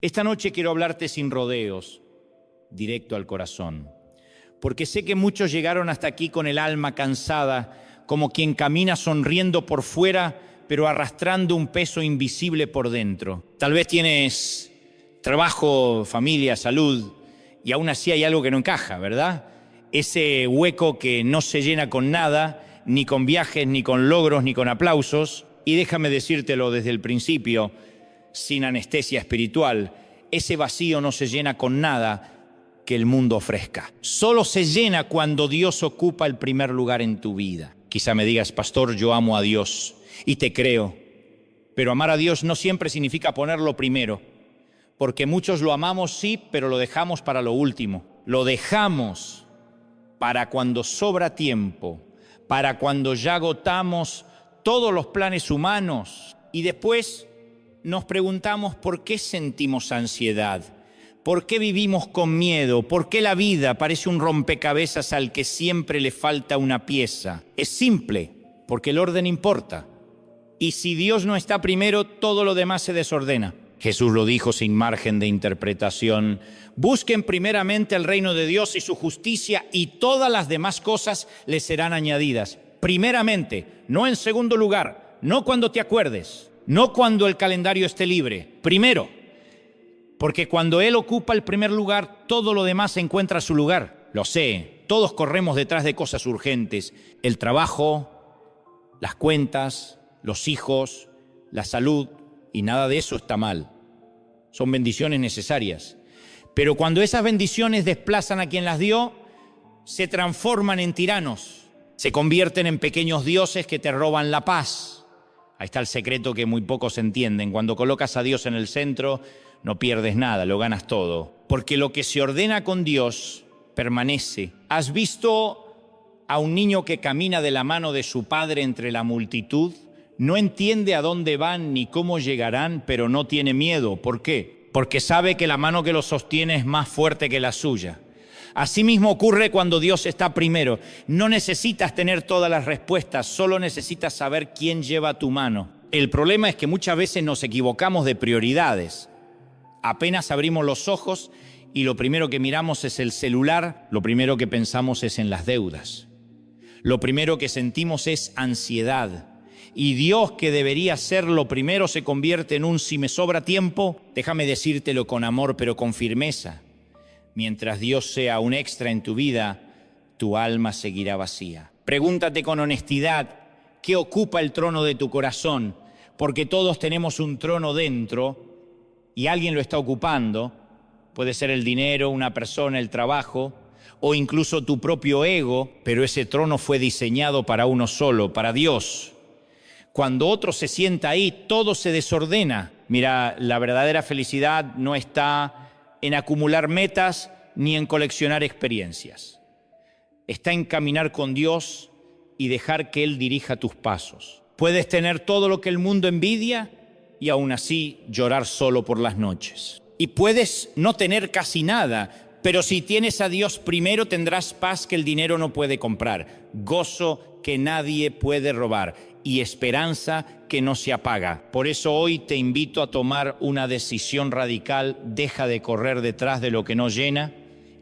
Esta noche quiero hablarte sin rodeos, directo al corazón, porque sé que muchos llegaron hasta aquí con el alma cansada, como quien camina sonriendo por fuera, pero arrastrando un peso invisible por dentro. Tal vez tienes trabajo, familia, salud, y aún así hay algo que no encaja, ¿verdad? Ese hueco que no se llena con nada, ni con viajes, ni con logros, ni con aplausos. Y déjame decírtelo desde el principio, sin anestesia espiritual, ese vacío no se llena con nada que el mundo ofrezca. Solo se llena cuando Dios ocupa el primer lugar en tu vida. Quizá me digas, pastor, yo amo a Dios y te creo, pero amar a Dios no siempre significa ponerlo primero, porque muchos lo amamos, sí, pero lo dejamos para lo último. Lo dejamos para cuando sobra tiempo, para cuando ya agotamos todos los planes humanos y después nos preguntamos por qué sentimos ansiedad, por qué vivimos con miedo, por qué la vida parece un rompecabezas al que siempre le falta una pieza. Es simple, porque el orden importa. Y si Dios no está primero, todo lo demás se desordena. Jesús lo dijo sin margen de interpretación. Busquen primeramente el reino de Dios y su justicia y todas las demás cosas les serán añadidas. Primeramente, no en segundo lugar, no cuando te acuerdes, no cuando el calendario esté libre. Primero, porque cuando Él ocupa el primer lugar, todo lo demás encuentra su lugar. Lo sé, todos corremos detrás de cosas urgentes. El trabajo, las cuentas, los hijos, la salud, y nada de eso está mal. Son bendiciones necesarias. Pero cuando esas bendiciones desplazan a quien las dio, se transforman en tiranos. Se convierten en pequeños dioses que te roban la paz. Ahí está el secreto que muy pocos entienden. Cuando colocas a Dios en el centro, no pierdes nada, lo ganas todo. Porque lo que se ordena con Dios permanece. ¿Has visto a un niño que camina de la mano de su padre entre la multitud? No entiende a dónde van ni cómo llegarán, pero no tiene miedo. ¿Por qué? Porque sabe que la mano que lo sostiene es más fuerte que la suya. Asimismo ocurre cuando Dios está primero. No necesitas tener todas las respuestas, solo necesitas saber quién lleva tu mano. El problema es que muchas veces nos equivocamos de prioridades. Apenas abrimos los ojos y lo primero que miramos es el celular, lo primero que pensamos es en las deudas. Lo primero que sentimos es ansiedad. Y Dios, que debería ser lo primero, se convierte en un si me sobra tiempo. Déjame decírtelo con amor, pero con firmeza. Mientras Dios sea un extra en tu vida, tu alma seguirá vacía. Pregúntate con honestidad, ¿qué ocupa el trono de tu corazón? Porque todos tenemos un trono dentro y alguien lo está ocupando. Puede ser el dinero, una persona, el trabajo o incluso tu propio ego, pero ese trono fue diseñado para uno solo, para Dios. Cuando otro se sienta ahí, todo se desordena. Mira, la verdadera felicidad no está en acumular metas ni en coleccionar experiencias. Está en caminar con Dios y dejar que Él dirija tus pasos. Puedes tener todo lo que el mundo envidia y aún así llorar solo por las noches. Y puedes no tener casi nada, pero si tienes a Dios primero tendrás paz que el dinero no puede comprar, gozo que nadie puede robar y esperanza que no se apaga. Por eso hoy te invito a tomar una decisión radical. Deja de correr detrás de lo que no llena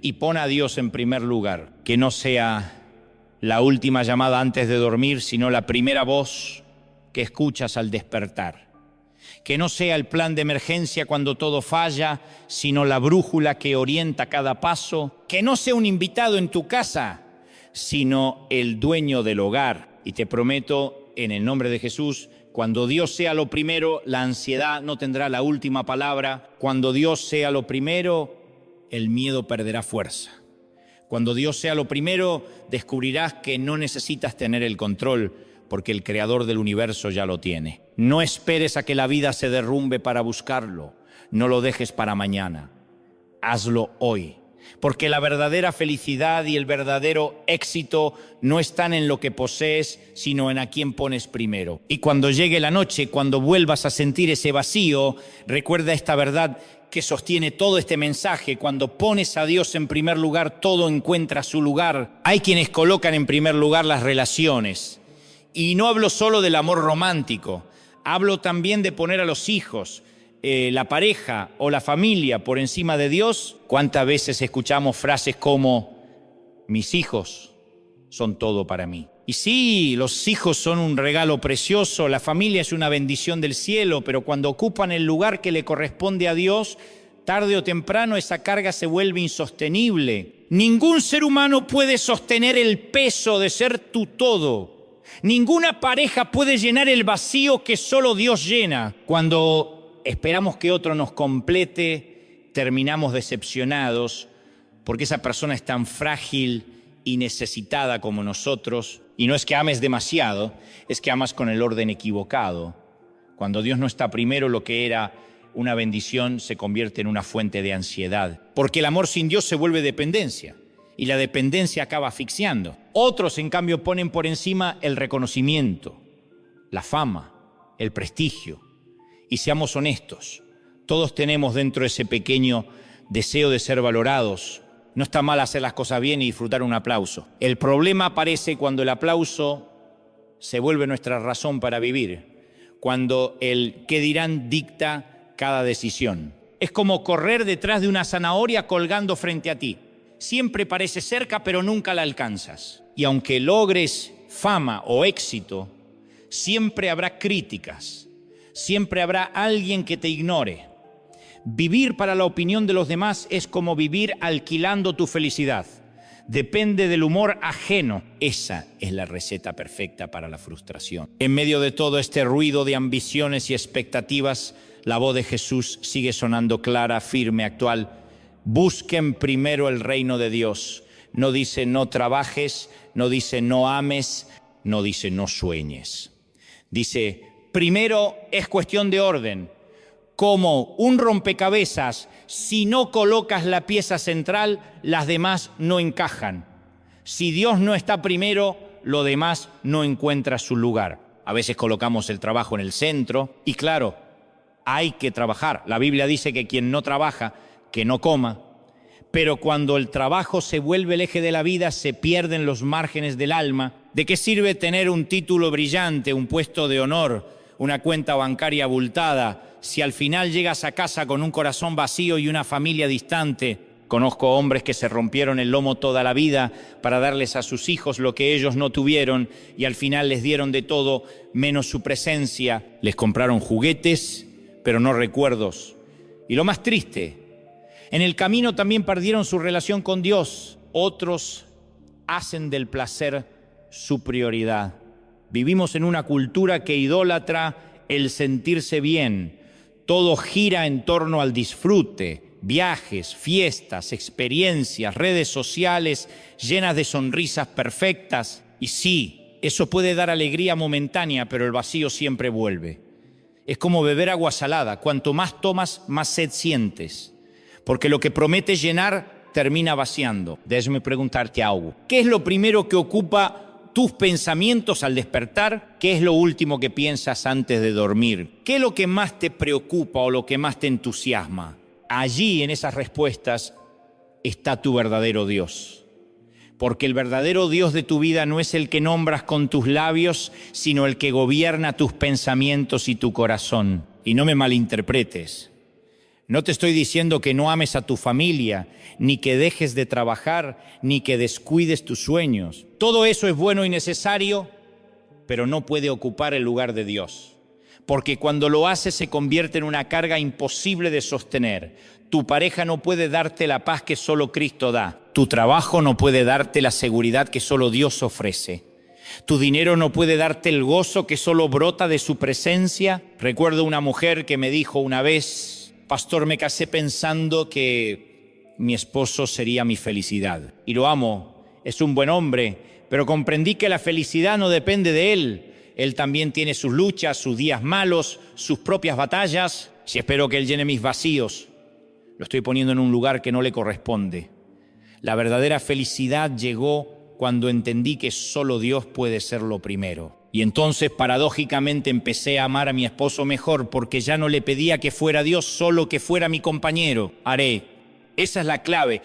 y pon a Dios en primer lugar. Que no sea la última llamada antes de dormir, sino la primera voz que escuchas al despertar. Que no sea el plan de emergencia cuando todo falla, sino la brújula que orienta cada paso. Que no sea un invitado en tu casa, sino el dueño del hogar. Y te prometo, en el nombre de Jesús, cuando Dios sea lo primero, la ansiedad no tendrá la última palabra. Cuando Dios sea lo primero, el miedo perderá fuerza. Cuando Dios sea lo primero, descubrirás que no necesitas tener el control, porque el creador del universo ya lo tiene. No esperes a que la vida se derrumbe para buscarlo. No lo dejes para mañana. Hazlo hoy. Porque la verdadera felicidad y el verdadero éxito no están en lo que posees, sino en a quién pones primero. Y cuando llegue la noche, cuando vuelvas a sentir ese vacío, recuerda esta verdad que sostiene todo este mensaje. Cuando pones a Dios en primer lugar, todo encuentra su lugar. Hay quienes colocan en primer lugar las relaciones. Y no hablo solo del amor romántico, hablo también de poner a los hijos, la pareja o la familia por encima de Dios, ¿cuántas veces escuchamos frases como mis hijos son todo para mí? Y sí, los hijos son un regalo precioso, la familia es una bendición del cielo, pero cuando ocupan el lugar que le corresponde a Dios, tarde o temprano esa carga se vuelve insostenible. Ningún ser humano puede sostener el peso de ser tu todo. Ninguna pareja puede llenar el vacío que solo Dios llena. Cuando esperamos que otro nos complete, terminamos decepcionados porque esa persona es tan frágil y necesitada como nosotros. Y no es que ames demasiado, es que amas con el orden equivocado. Cuando Dios no está primero, lo que era una bendición se convierte en una fuente de ansiedad. Porque el amor sin Dios se vuelve dependencia y la dependencia acaba asfixiando. Otros, en cambio, ponen por encima el reconocimiento, la fama, el prestigio. Y seamos honestos, todos tenemos dentro ese pequeño deseo de ser valorados. No está mal hacer las cosas bien y disfrutar un aplauso. El problema aparece cuando el aplauso se vuelve nuestra razón para vivir, cuando el qué dirán dicta cada decisión. Es como correr detrás de una zanahoria colgando frente a ti. Siempre parece cerca, pero nunca la alcanzas. Y aunque logres fama o éxito, siempre habrá críticas, siempre habrá alguien que te ignore. Vivir para la opinión de los demás es como vivir alquilando tu felicidad. Depende del humor ajeno. Esa es la receta perfecta para la frustración. En medio de todo este ruido de ambiciones y expectativas, la voz de Jesús sigue sonando clara, firme, actual. Busquen primero el reino de Dios. No dice no trabajes, no dice no ames, no dice no sueñes. Dice, primero es cuestión de orden. Como un rompecabezas, si no colocas la pieza central, las demás no encajan. Si Dios no está primero, lo demás no encuentra su lugar. A veces colocamos el trabajo en el centro y claro, hay que trabajar. La Biblia dice que quien no trabaja, que no coma. Pero cuando el trabajo se vuelve el eje de la vida, se pierden los márgenes del alma. ¿De qué sirve tener un título brillante, un puesto de honor, una cuenta bancaria abultada, si al final llegas a casa con un corazón vacío y una familia distante? Conozco hombres que se rompieron el lomo toda la vida para darles a sus hijos lo que ellos no tuvieron y al final les dieron de todo menos su presencia. Les compraron juguetes, pero no recuerdos. Y lo más triste, en el camino también perdieron su relación con Dios. Otros hacen del placer su prioridad. Vivimos en una cultura que idolatra el sentirse bien. Todo gira en torno al disfrute, viajes, fiestas, experiencias, redes sociales llenas de sonrisas perfectas. Y sí, eso puede dar alegría momentánea, pero el vacío siempre vuelve. Es como beber agua salada. Cuanto más tomas, más sed sientes. Porque lo que prometes llenar termina vaciando. Déjame preguntarte algo. ¿Qué es lo primero que ocupa tus pensamientos al despertar? ¿Qué es lo último que piensas antes de dormir? ¿Qué es lo que más te preocupa o lo que más te entusiasma? Allí, en esas respuestas, está tu verdadero Dios. Porque el verdadero Dios de tu vida no es el que nombras con tus labios, sino el que gobierna tus pensamientos y tu corazón. Y no me malinterpretes. No te estoy diciendo que no ames a tu familia, ni que dejes de trabajar, ni que descuides tus sueños. Todo eso es bueno y necesario, pero no puede ocupar el lugar de Dios. Porque cuando lo hace se convierte en una carga imposible de sostener. Tu pareja no puede darte la paz que solo Cristo da. Tu trabajo no puede darte la seguridad que solo Dios ofrece. Tu dinero no puede darte el gozo que solo brota de su presencia. Recuerdo una mujer que me dijo una vez: pastor, me casé pensando que mi esposo sería mi felicidad. Y lo amo, es un buen hombre, pero comprendí que la felicidad no depende de él. Él también tiene sus luchas, sus días malos, sus propias batallas. Y espero que él llene mis vacíos. Lo estoy poniendo en un lugar que no le corresponde. La verdadera felicidad llegó cuando entendí que solo Dios puede ser lo primero. Y entonces, paradójicamente, empecé a amar a mi esposo mejor porque ya no le pedía que fuera Dios, solo que fuera mi compañero. Haré. Esa es la clave.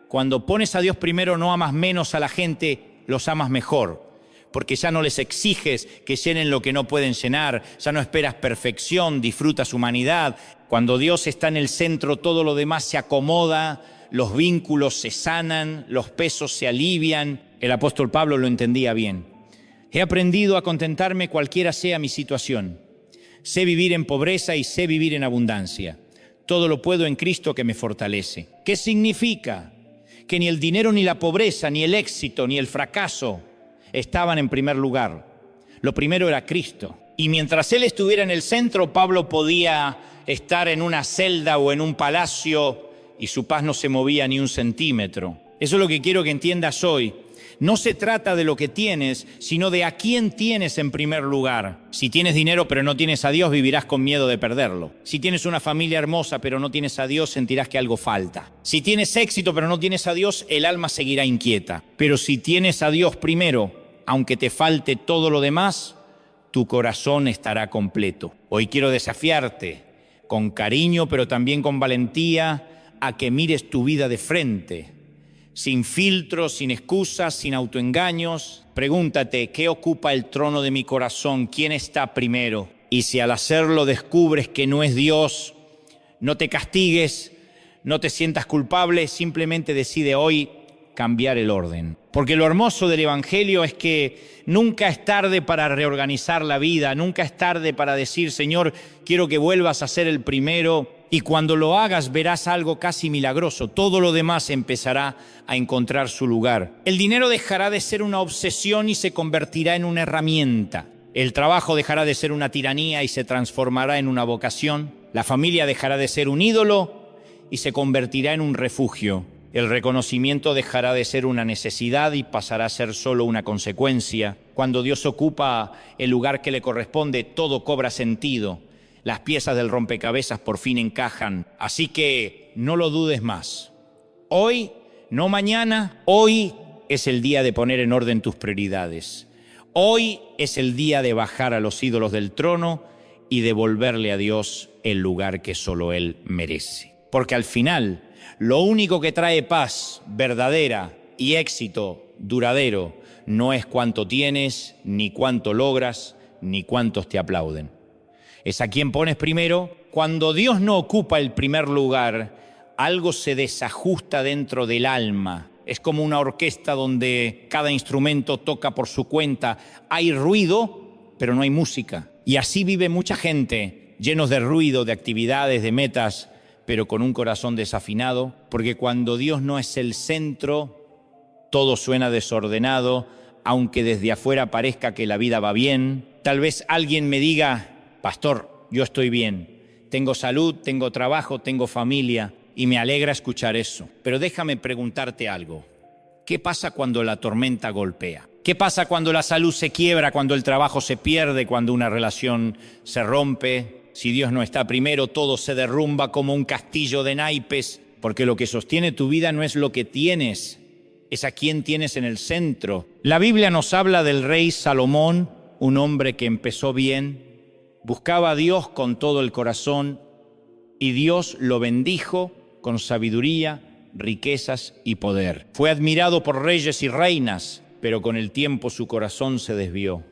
Cuando pones a Dios primero, no amas menos a la gente, los amas mejor. Porque ya no les exiges que llenen lo que no pueden llenar, ya no esperas perfección, disfrutas humanidad. Cuando Dios está en el centro, todo lo demás se acomoda, los vínculos se sanan, los pesos se alivian. El apóstol Pablo lo entendía bien. He aprendido a contentarme cualquiera sea mi situación. Sé vivir en pobreza y sé vivir en abundancia. Todo lo puedo en Cristo que me fortalece. ¿Qué significa? Que ni el dinero, ni la pobreza, ni el éxito, ni el fracaso estaban en primer lugar. Lo primero era Cristo. Y mientras Él estuviera en el centro, Pablo podía estar en una celda o en un palacio y su paz no se movía ni un centímetro. Eso es lo que quiero que entiendas hoy. No se trata de lo que tienes, sino de a quién tienes en primer lugar. Si tienes dinero pero no tienes a Dios, vivirás con miedo de perderlo. Si tienes una familia hermosa pero no tienes a Dios, sentirás que algo falta. Si tienes éxito pero no tienes a Dios, el alma seguirá inquieta. Pero si tienes a Dios primero, aunque te falte todo lo demás, tu corazón estará completo. Hoy quiero desafiarte, con cariño pero también con valentía, a que mires tu vida de frente. Sin filtros, sin excusas, sin autoengaños. Pregúntate, ¿qué ocupa el trono de mi corazón? ¿Quién está primero? Y si al hacerlo descubres que no es Dios, no te castigues, no te sientas culpable, simplemente decide hoy cambiar el orden. Porque lo hermoso del Evangelio es que nunca es tarde para reorganizar la vida, nunca es tarde para decir, Señor, quiero que vuelvas a ser el primero. Y cuando lo hagas verás algo casi milagroso. Todo lo demás empezará a encontrar su lugar. El dinero dejará de ser una obsesión y se convertirá en una herramienta. El trabajo dejará de ser una tiranía y se transformará en una vocación. La familia dejará de ser un ídolo y se convertirá en un refugio. El reconocimiento dejará de ser una necesidad y pasará a ser solo una consecuencia. Cuando Dios ocupa el lugar que le corresponde, todo cobra sentido. Las piezas del rompecabezas por fin encajan, así que no lo dudes más. Hoy, no mañana, hoy es el día de poner en orden tus prioridades. Hoy es el día de bajar a los ídolos del trono y devolverle a Dios el lugar que solo Él merece. Porque al final, lo único que trae paz verdadera y éxito duradero no es cuánto tienes, ni cuánto logras, ni cuántos te aplauden. Es a quien pones primero. Cuando Dios no ocupa el primer lugar, algo se desajusta dentro del alma. Es como una orquesta donde cada instrumento toca por su cuenta. Hay ruido, pero no hay música. Y así vive mucha gente, llenos de ruido, de actividades, de metas, pero con un corazón desafinado. Porque cuando Dios no es el centro, todo suena desordenado, aunque desde afuera parezca que la vida va bien. Tal vez alguien me diga, Pastor, yo estoy bien, tengo salud, tengo trabajo, tengo familia y me alegra escuchar eso. Pero déjame preguntarte algo. ¿Qué pasa cuando la tormenta golpea? ¿Qué pasa cuando la salud se quiebra, cuando el trabajo se pierde, cuando una relación se rompe? Si Dios no está primero, todo se derrumba como un castillo de naipes, porque lo que sostiene tu vida no es lo que tienes, es a quien tienes en el centro. La Biblia nos habla del rey Salomón, un hombre que empezó bien, buscaba a Dios con todo el corazón y Dios lo bendijo con sabiduría, riquezas y poder. Fue admirado por reyes y reinas, pero con el tiempo su corazón se desvió.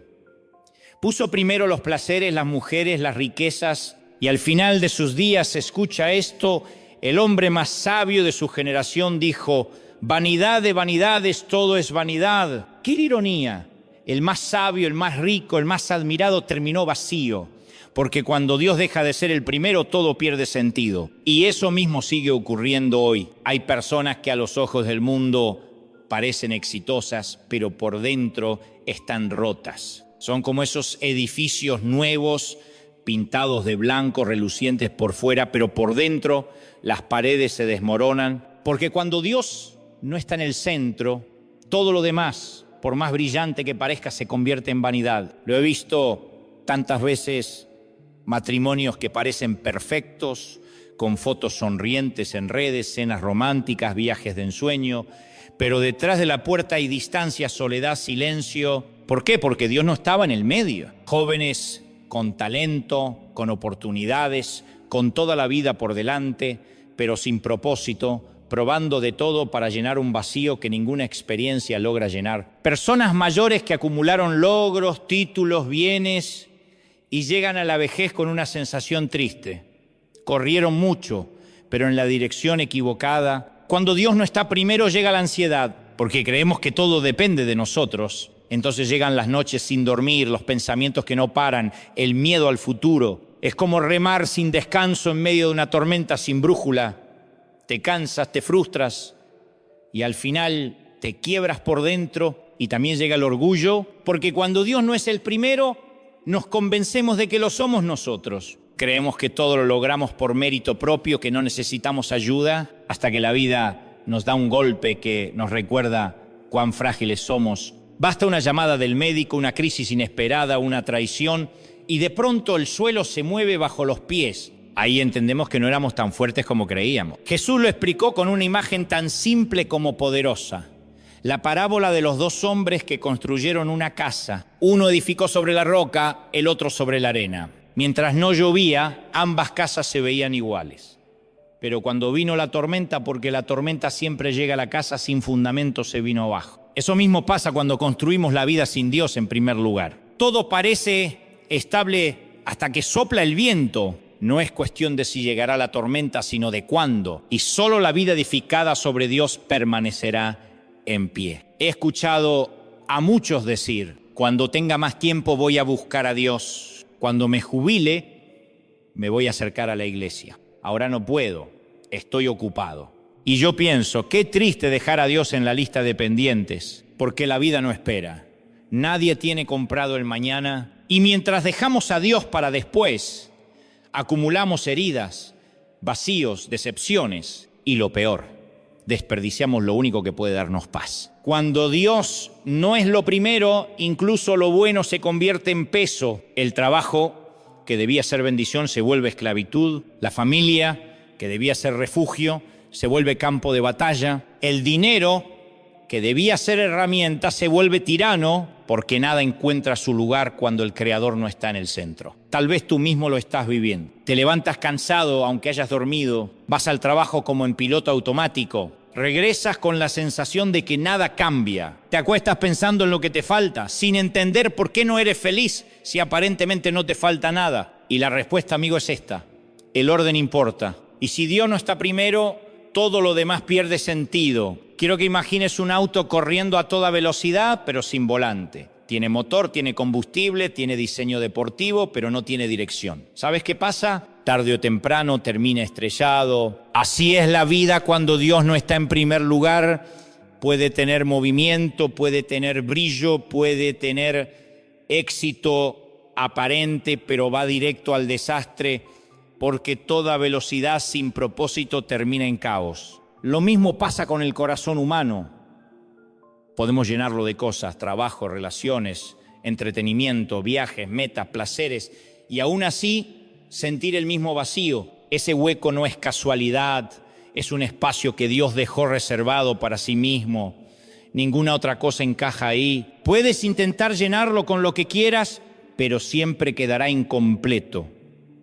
Puso primero los placeres, las mujeres, las riquezas y al final de sus días, escucha esto, el hombre más sabio de su generación dijo, vanidad de vanidades, todo es vanidad. ¡Qué ironía! El más sabio, el más rico, el más admirado terminó vacío. Porque cuando Dios deja de ser el primero, todo pierde sentido. Y eso mismo sigue ocurriendo hoy. Hay personas que a los ojos del mundo parecen exitosas, pero por dentro están rotas. Son como esos edificios nuevos, pintados de blanco, relucientes por fuera, pero por dentro las paredes se desmoronan. Porque cuando Dios no está en el centro, todo lo demás, por más brillante que parezca, se convierte en vanidad. Lo he visto tantas veces. Matrimonios que parecen perfectos, con fotos sonrientes en redes, cenas románticas, viajes de ensueño, pero detrás de la puerta hay distancia, soledad, silencio. ¿Por qué? Porque Dios no estaba en el medio. Jóvenes con talento, con oportunidades, con toda la vida por delante, pero sin propósito, probando de todo para llenar un vacío que ninguna experiencia logra llenar. Personas mayores que acumularon logros, títulos, bienes, y llegan a la vejez con una sensación triste. corrieron mucho, pero en la dirección equivocada. Cuando Dios no está primero, llega la ansiedad, porque creemos que todo depende de nosotros. Entonces llegan las noches sin dormir, los pensamientos que no paran, el miedo al futuro. Es como remar sin descanso en medio de una tormenta sin brújula. Te cansas, te frustras y al final te quiebras por dentro y también llega el orgullo, porque cuando Dios no es el primero, nos convencemos de que lo somos nosotros. Creemos que todo lo logramos por mérito propio, que no necesitamos ayuda, hasta que la vida nos da un golpe que nos recuerda cuán frágiles somos. Basta una llamada del médico, una crisis inesperada, una traición, y de pronto el suelo se mueve bajo los pies. Ahí entendemos que no éramos tan fuertes como creíamos. Jesús lo explicó con una imagen tan simple como poderosa. La parábola de los dos hombres que construyeron una casa. Uno edificó sobre la roca, el otro sobre la arena. Mientras no llovía, ambas casas se veían iguales. Pero cuando vino la tormenta, porque la tormenta siempre llega a la casa sin fundamento, se vino abajo. Eso mismo pasa cuando construimos la vida sin Dios en primer lugar. Todo parece estable hasta que sopla el viento. No es cuestión de si llegará la tormenta, sino de cuándo. Y solo la vida edificada sobre Dios permanecerá en pie. He escuchado a muchos decir: cuando tenga más tiempo voy a buscar a Dios. Cuando me jubile, me voy a acercar a la iglesia. Ahora no puedo, estoy ocupado. Y yo pienso, qué triste dejar a Dios en la lista de pendientes, porque la vida no espera. Nadie tiene comprado el mañana. Y mientras dejamos a Dios para después, acumulamos heridas, vacíos, decepciones y lo peor, desperdiciamos lo único que puede darnos paz. Cuando Dios no es lo primero, incluso lo bueno se convierte en peso. El trabajo, que debía ser bendición, se vuelve esclavitud. La familia, que debía ser refugio, se vuelve campo de batalla. El dinero, que debía ser herramienta, se vuelve tirano, porque nada encuentra su lugar cuando el Creador no está en el centro. Tal vez tú mismo lo estás viviendo. Te levantas cansado aunque hayas dormido, vas al trabajo como en piloto automático, regresas con la sensación de que nada cambia. Te acuestas pensando en lo que te falta, sin entender por qué no eres feliz si aparentemente no te falta nada. Y la respuesta, amigo, es esta: el orden importa. Y si Dios no está primero, todo lo demás pierde sentido. Quiero que imagines un auto corriendo a toda velocidad, pero sin volante. Tiene motor, tiene combustible, tiene diseño deportivo, pero no tiene dirección. ¿Sabes qué pasa? Tarde o temprano termina estrellado. Así es la vida cuando Dios no está en primer lugar. Puede tener movimiento, puede tener brillo, puede tener éxito aparente, pero va directo al desastre, porque toda velocidad sin propósito termina en caos. Lo mismo pasa con el corazón humano. Podemos llenarlo de cosas: trabajo, relaciones, entretenimiento, viajes, metas, placeres, y aún así sentir el mismo vacío. Ese hueco no es casualidad, es un espacio que Dios dejó reservado para sí mismo. Ninguna otra cosa encaja ahí. Puedes intentar llenarlo con lo que quieras, pero siempre quedará incompleto,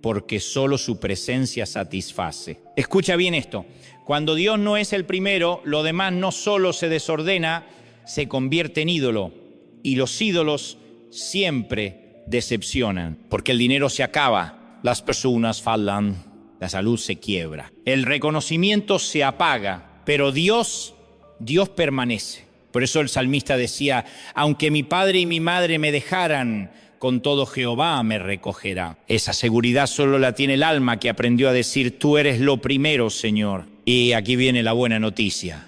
porque solo su presencia satisface. Escucha bien esto: cuando Dios no es el primero, lo demás no solo se desordena, se convierte en ídolo. Y los ídolos siempre decepcionan, porque el dinero se acaba, las personas fallan, la salud se quiebra, el reconocimiento se apaga, pero Dios permanece. Por eso el salmista decía: aunque mi padre y mi madre me dejaran, con todo Jehová me recogerá. Esa seguridad solo la tiene el alma que aprendió a decir: tú eres lo primero, Señor. Y aquí viene la buena noticia.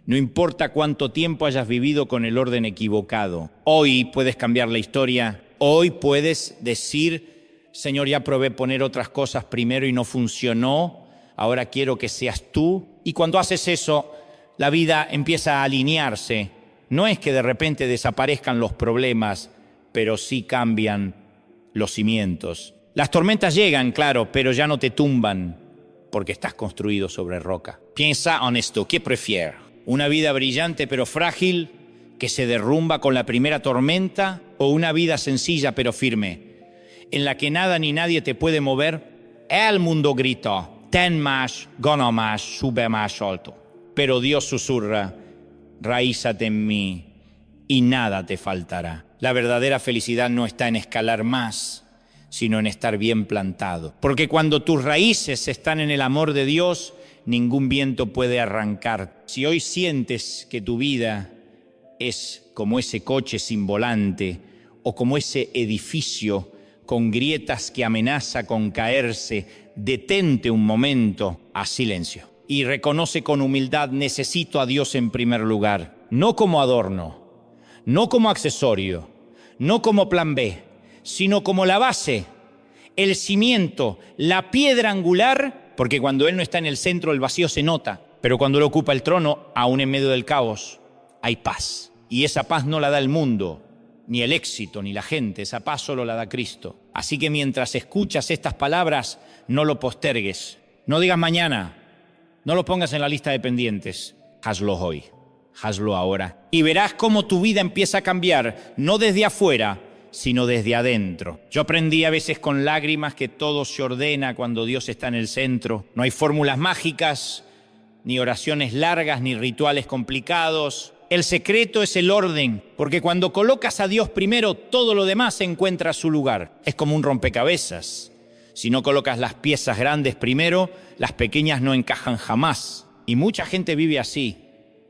No importa cuánto tiempo hayas vivido con el orden equivocado, hoy puedes cambiar la historia. Hoy puedes decir: Señor, ya probé poner otras cosas primero y no funcionó, ahora quiero que seas tú. Y cuando haces eso, la vida empieza a alinearse. No es que de repente desaparezcan los problemas, pero sí cambian los cimientos. Las tormentas llegan, claro, pero ya no te tumban, porque estás construido sobre roca. Piensa en esto: ¿qué prefieres? ¿Una vida brillante pero frágil que se derrumba con la primera tormenta, o una vida sencilla pero firme, en la que nada ni nadie te puede mover? El mundo grita: ten más, gana más, sube más alto. Pero Dios susurra: raízate en mí y nada te faltará. La verdadera felicidad no está en escalar más, sino en estar bien plantado. Porque cuando tus raíces están en el amor de Dios, ningún viento puede arrancar. Si hoy sientes que tu vida es como ese coche sin volante o como ese edificio con grietas que amenaza con caerse, detente un momento, haz silencio y reconoce con humildad: necesito a Dios en primer lugar, no como adorno, no como accesorio, no como plan B, sino como la base, el cimiento, la piedra angular, porque cuando Él no está en el centro el vacío se nota, pero cuando Él ocupa el trono, aún en medio del caos, hay paz. Y esa paz no la da el mundo, ni el éxito, ni la gente, esa paz solo la da Cristo. Así que mientras escuchas estas palabras, no lo postergues, no digas mañana, no lo pongas en la lista de pendientes, hazlo hoy, hazlo ahora. Y verás cómo tu vida empieza a cambiar, no desde afuera, sino desde adentro. Yo aprendí a veces con lágrimas que todo se ordena cuando Dios está en el centro. No hay fórmulas mágicas, ni oraciones largas, ni rituales complicados. El secreto es el orden, porque cuando colocas a Dios primero, todo lo demás encuentra su lugar. Es como un rompecabezas. Si no colocas las piezas grandes primero, las pequeñas no encajan jamás. Y mucha gente vive así,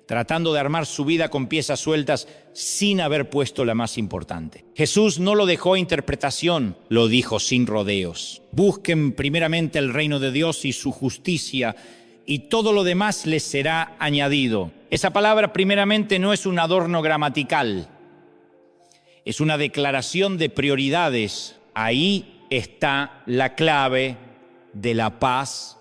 tratando de armar su vida con piezas sueltas sin haber puesto la más importante. Jesús no lo dejó a interpretación, lo dijo sin rodeos. Busquen primeramente el reino de Dios y su justicia, y todo lo demás les será añadido. Esa palabra primeramente no es un adorno gramatical, es una declaración de prioridades. Ahí está la clave de la paz,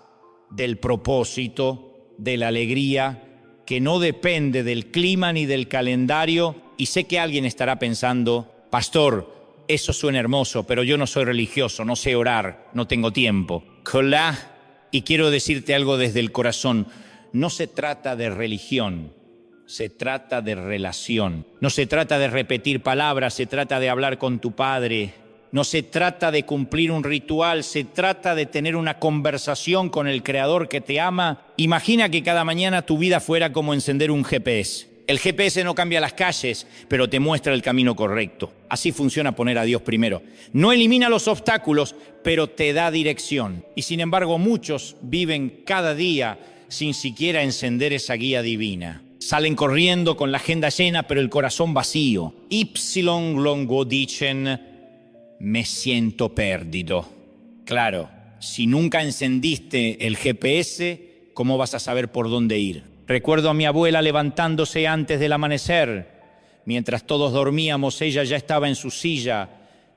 del propósito, de la alegría, que no depende del clima ni del calendario. Y sé que alguien estará pensando: pastor, eso suena hermoso, pero yo no soy religioso, no sé orar, no tengo tiempo. Hola. Y quiero decirte algo desde el corazón: no se trata de religión, se trata de relación. No se trata de repetir palabras, se trata de hablar con tu Padre. No se trata de cumplir un ritual, se trata de tener una conversación con el Creador que te ama. Imagina que cada mañana tu vida fuera como encender un GPS. El GPS no cambia las calles, pero te muestra el camino correcto. Así funciona poner a Dios primero. No elimina los obstáculos, pero te da dirección. Y sin embargo, muchos viven cada día sin siquiera encender esa guía divina. Salen corriendo con la agenda llena, pero el corazón vacío. Ipsilon longo dicen: me siento perdido. Claro, si nunca encendiste el GPS, ¿cómo vas a saber por dónde ir? Recuerdo a mi abuela levantándose antes del amanecer. Mientras todos dormíamos, ella ya estaba en su silla,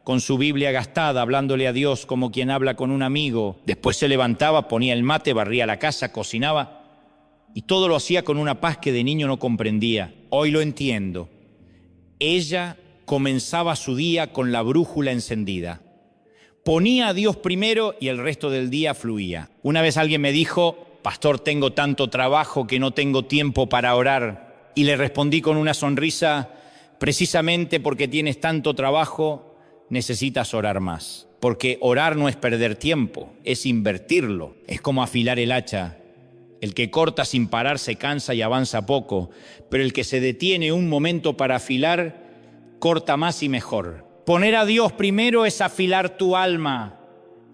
con su Biblia gastada, hablándole a Dios como quien habla con un amigo. Después se levantaba, ponía el mate, barría la casa, cocinaba, y todo lo hacía con una paz que de niño no comprendía. Hoy lo entiendo. Ella comenzaba su día con la brújula encendida. Ponía a Dios primero y el resto del día fluía. Una vez alguien me dijo: pastor, tengo tanto trabajo que no tengo tiempo para orar. Y le respondí con una sonrisa: precisamente porque tienes tanto trabajo, necesitas orar más. Porque orar no es perder tiempo, es invertirlo. Es como afilar el hacha. El que corta sin parar se cansa y avanza poco, pero el que se detiene un momento para afilar, corta más y mejor. Poner a Dios primero es afilar tu alma,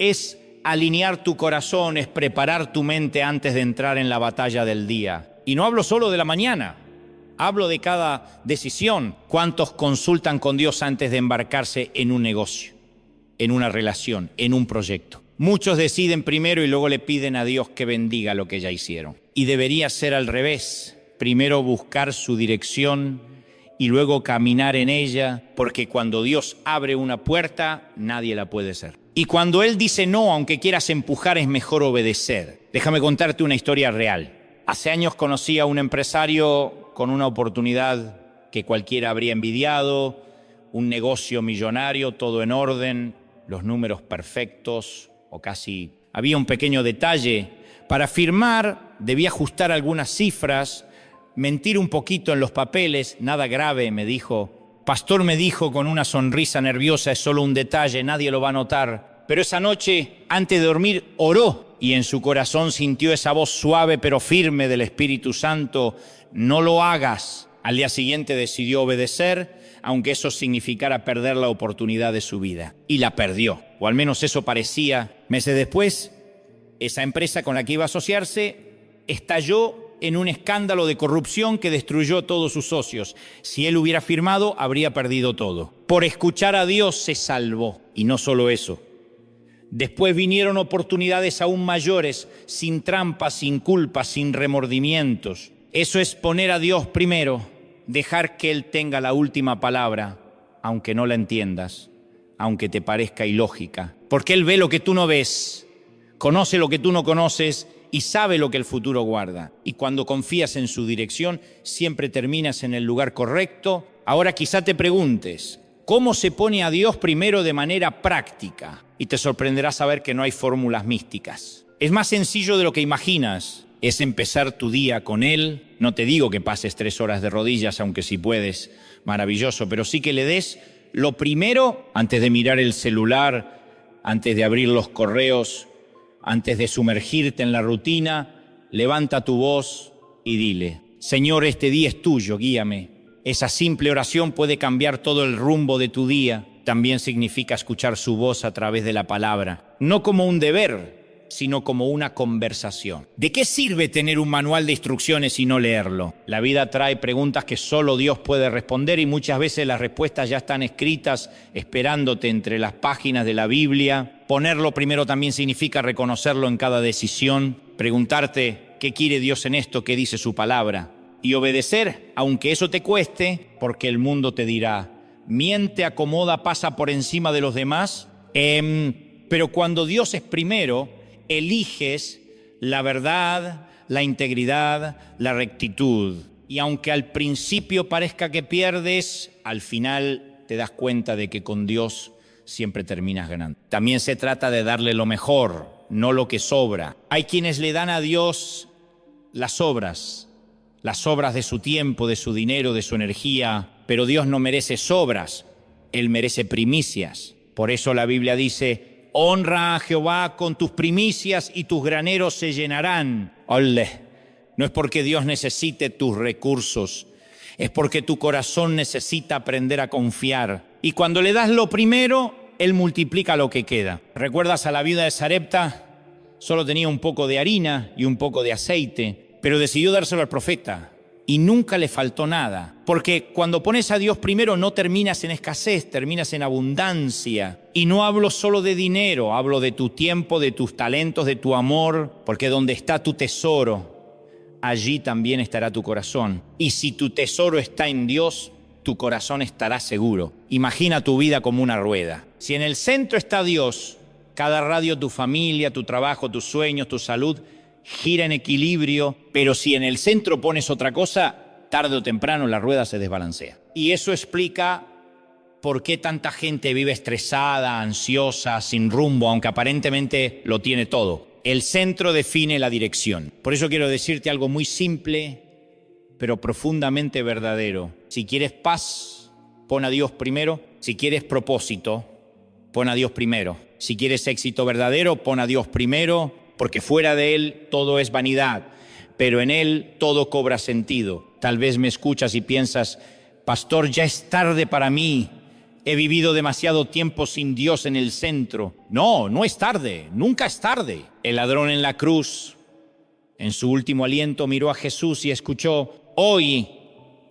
es alinear tu corazón, es preparar tu mente antes de entrar en la batalla del día. Y no hablo solo de la mañana, hablo de cada decisión. ¿Cuántos consultan con Dios antes de embarcarse en un negocio, en una relación, en un proyecto? Muchos deciden primero y luego le piden a Dios que bendiga lo que ya hicieron. Y debería ser al revés. Primero buscar su dirección y luego caminar en ella, porque cuando Dios abre una puerta, nadie la puede cerrar. Y cuando Él dice no, aunque quieras empujar, es mejor obedecer. Déjame contarte una historia real. Hace años conocí a un empresario con una oportunidad que cualquiera habría envidiado, un negocio millonario, todo en orden, los números perfectos, o casi. Había un pequeño detalle. Para firmar debía ajustar algunas cifras, mentir un poquito en los papeles, nada grave, me dijo. Pastor, me dijo con una sonrisa nerviosa: es solo un detalle, nadie lo va a notar. Pero esa noche, antes de dormir, oró y en su corazón sintió esa voz suave pero firme del Espíritu Santo: no lo hagas. Al día siguiente decidió obedecer, aunque eso significara perder la oportunidad de su vida. Y la perdió, o al menos eso parecía. Meses después, esa empresa con la que iba a asociarse estalló en un escándalo de corrupción que destruyó a todos sus socios. Si él hubiera firmado, habría perdido todo. Por escuchar a Dios se salvó. Y no solo eso. Después vinieron oportunidades aún mayores, sin trampas, sin culpas, sin remordimientos. Eso es poner a Dios primero, dejar que Él tenga la última palabra, aunque no la entiendas, aunque te parezca ilógica. Porque Él ve lo que tú no ves, conoce lo que tú no conoces y sabe lo que el futuro guarda. Y cuando confías en su dirección, siempre terminas en el lugar correcto. Ahora quizá te preguntes, ¿cómo se pone a Dios primero de manera práctica? Y te sorprenderá saber que no hay fórmulas místicas. Es más sencillo de lo que imaginas. Es empezar tu día con Él. No te digo que pases 3 horas de rodillas, aunque si puedes, maravilloso, pero sí que le des lo primero antes de mirar el celular, antes de abrir los correos, antes de sumergirte en la rutina. Levanta tu voz y dile: Señor, este día es tuyo, guíame. Esa simple oración puede cambiar todo el rumbo de tu día. También significa escuchar su voz a través de la palabra, no como un deber, sino como una conversación. ¿De qué sirve tener un manual de instrucciones y no leerlo? La vida trae preguntas que solo Dios puede responder y muchas veces las respuestas ya están escritas, esperándote entre las páginas de la Biblia. Ponerlo primero también significa reconocerlo en cada decisión, preguntarte qué quiere Dios en esto, qué dice su palabra, y obedecer, aunque eso te cueste, porque el mundo te dirá: miente, acomoda, pasa por encima de los demás. Pero cuando Dios es primero, eliges la verdad, la integridad, la rectitud. Y aunque al principio parezca que pierdes, al final te das cuenta de que con Dios siempre terminas ganando. También se trata de darle lo mejor, no lo que sobra. Hay quienes le dan a Dios las obras de su tiempo, de su dinero, de su energía, pero Dios no merece sobras, Él merece primicias. Por eso la Biblia dice: honra a Jehová con tus primicias y tus graneros se llenarán. Olé. No es porque Dios necesite tus recursos, es porque tu corazón necesita aprender a confiar. Y cuando le das lo primero, Él multiplica lo que queda. ¿Recuerdas a la viuda de Sarepta? Solo tenía un poco de harina y un poco de aceite, pero decidió dárselo al profeta y nunca le faltó nada. Porque cuando pones a Dios primero no terminas en escasez, terminas en abundancia. Y no hablo solo de dinero, hablo de tu tiempo, de tus talentos, de tu amor, porque donde está tu tesoro, allí también estará tu corazón. Y si tu tesoro está en Dios, tu corazón estará seguro. Imagina tu vida como una rueda. Si en el centro está Dios, cada radio, tu familia, tu trabajo, tus sueños, tu salud, gira en equilibrio, pero si en el centro pones otra cosa, tarde o temprano la rueda se desbalancea. Y eso explica por qué tanta gente vive estresada, ansiosa, sin rumbo, aunque aparentemente lo tiene todo. El centro define la dirección. Por eso quiero decirte algo muy simple, pero profundamente verdadero. Si quieres paz, pon a Dios primero. Si quieres propósito, pon a Dios primero. Si quieres éxito verdadero, pon a Dios primero, porque fuera de Él todo es vanidad, pero en Él todo cobra sentido. Tal vez me escuchas y piensas: pastor, ya es tarde para mí, he vivido demasiado tiempo sin Dios en el centro. No, no es tarde, nunca es tarde. El ladrón en la cruz, en su último aliento, miró a Jesús y escuchó: hoy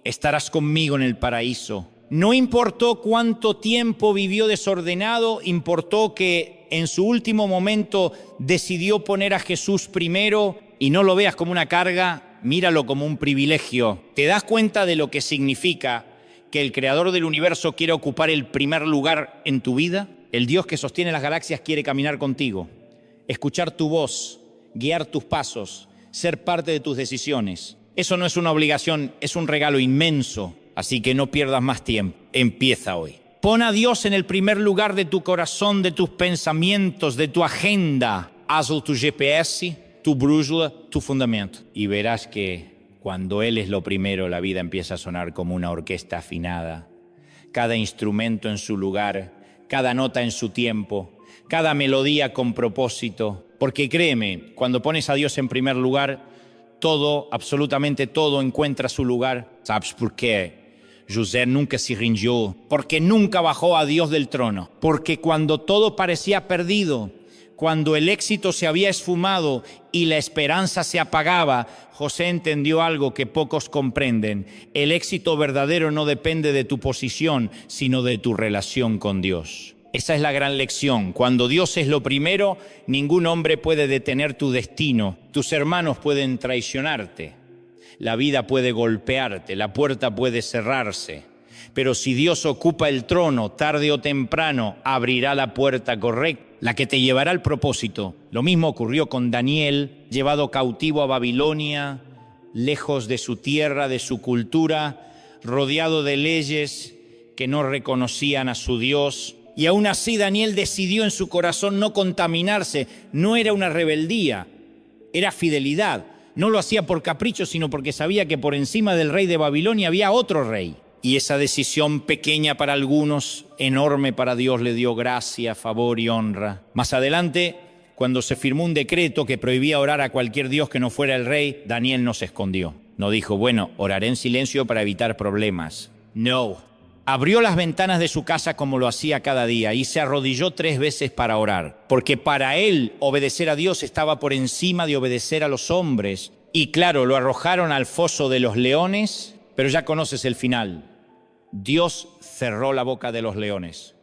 estarás conmigo en el paraíso. No importó cuánto tiempo vivió desordenado, importó que en su último momento decidió poner a Jesús primero. Y no lo veas como una carga, míralo como un privilegio. ¿Te das cuenta de lo que significa que el creador del universo quiere ocupar el primer lugar en tu vida? El Dios que sostiene las galaxias quiere caminar contigo, escuchar tu voz, guiar tus pasos, ser parte de tus decisiones. Eso no es una obligación, es un regalo inmenso. Así que no pierdas más tiempo, empieza hoy. Pon a Dios en el primer lugar de tu corazón, de tus pensamientos, de tu agenda. Hazlo tu GPS, tu brújula, tu fundamento. Y verás que cuando Él es lo primero, la vida empieza a sonar como una orquesta afinada. Cada instrumento en su lugar, cada nota en su tiempo, cada melodía con propósito. Porque créeme, cuando pones a Dios en primer lugar, todo, absolutamente todo encuentra su lugar. ¿Sabes por qué? José nunca se rindió, porque nunca bajó a Dios del trono, porque cuando todo parecía perdido, cuando el éxito se había esfumado y la esperanza se apagaba, José entendió algo que pocos comprenden. El éxito verdadero no depende de tu posición, sino de tu relación con Dios. Esa es la gran lección. Cuando Dios es lo primero, ningún hombre puede detener tu destino. Tus hermanos pueden traicionarte. La vida puede golpearte, la puerta puede cerrarse. Pero si Dios ocupa el trono, tarde o temprano abrirá la puerta correcta, la que te llevará al propósito. Lo mismo ocurrió con Daniel, llevado cautivo a Babilonia, lejos de su tierra, de su cultura, rodeado de leyes que no reconocían a su Dios. Y aún así Daniel decidió en su corazón no contaminarse. No era una rebeldía, era fidelidad. No lo hacía por capricho, sino porque sabía que por encima del rey de Babilonia había otro rey. Y esa decisión, pequeña para algunos, enorme para Dios, le dio gracia, favor y honra. Más adelante, cuando se firmó un decreto que prohibía orar a cualquier dios que no fuera el rey, Daniel no se escondió. No dijo, bueno, oraré en silencio para evitar problemas. No. Abrió las ventanas de su casa como lo hacía cada día y se arrodilló 3 veces para orar. Porque para él obedecer a Dios estaba por encima de obedecer a los hombres. Y claro, lo arrojaron al foso de los leones, pero ya conoces el final. Dios cerró la boca de los leones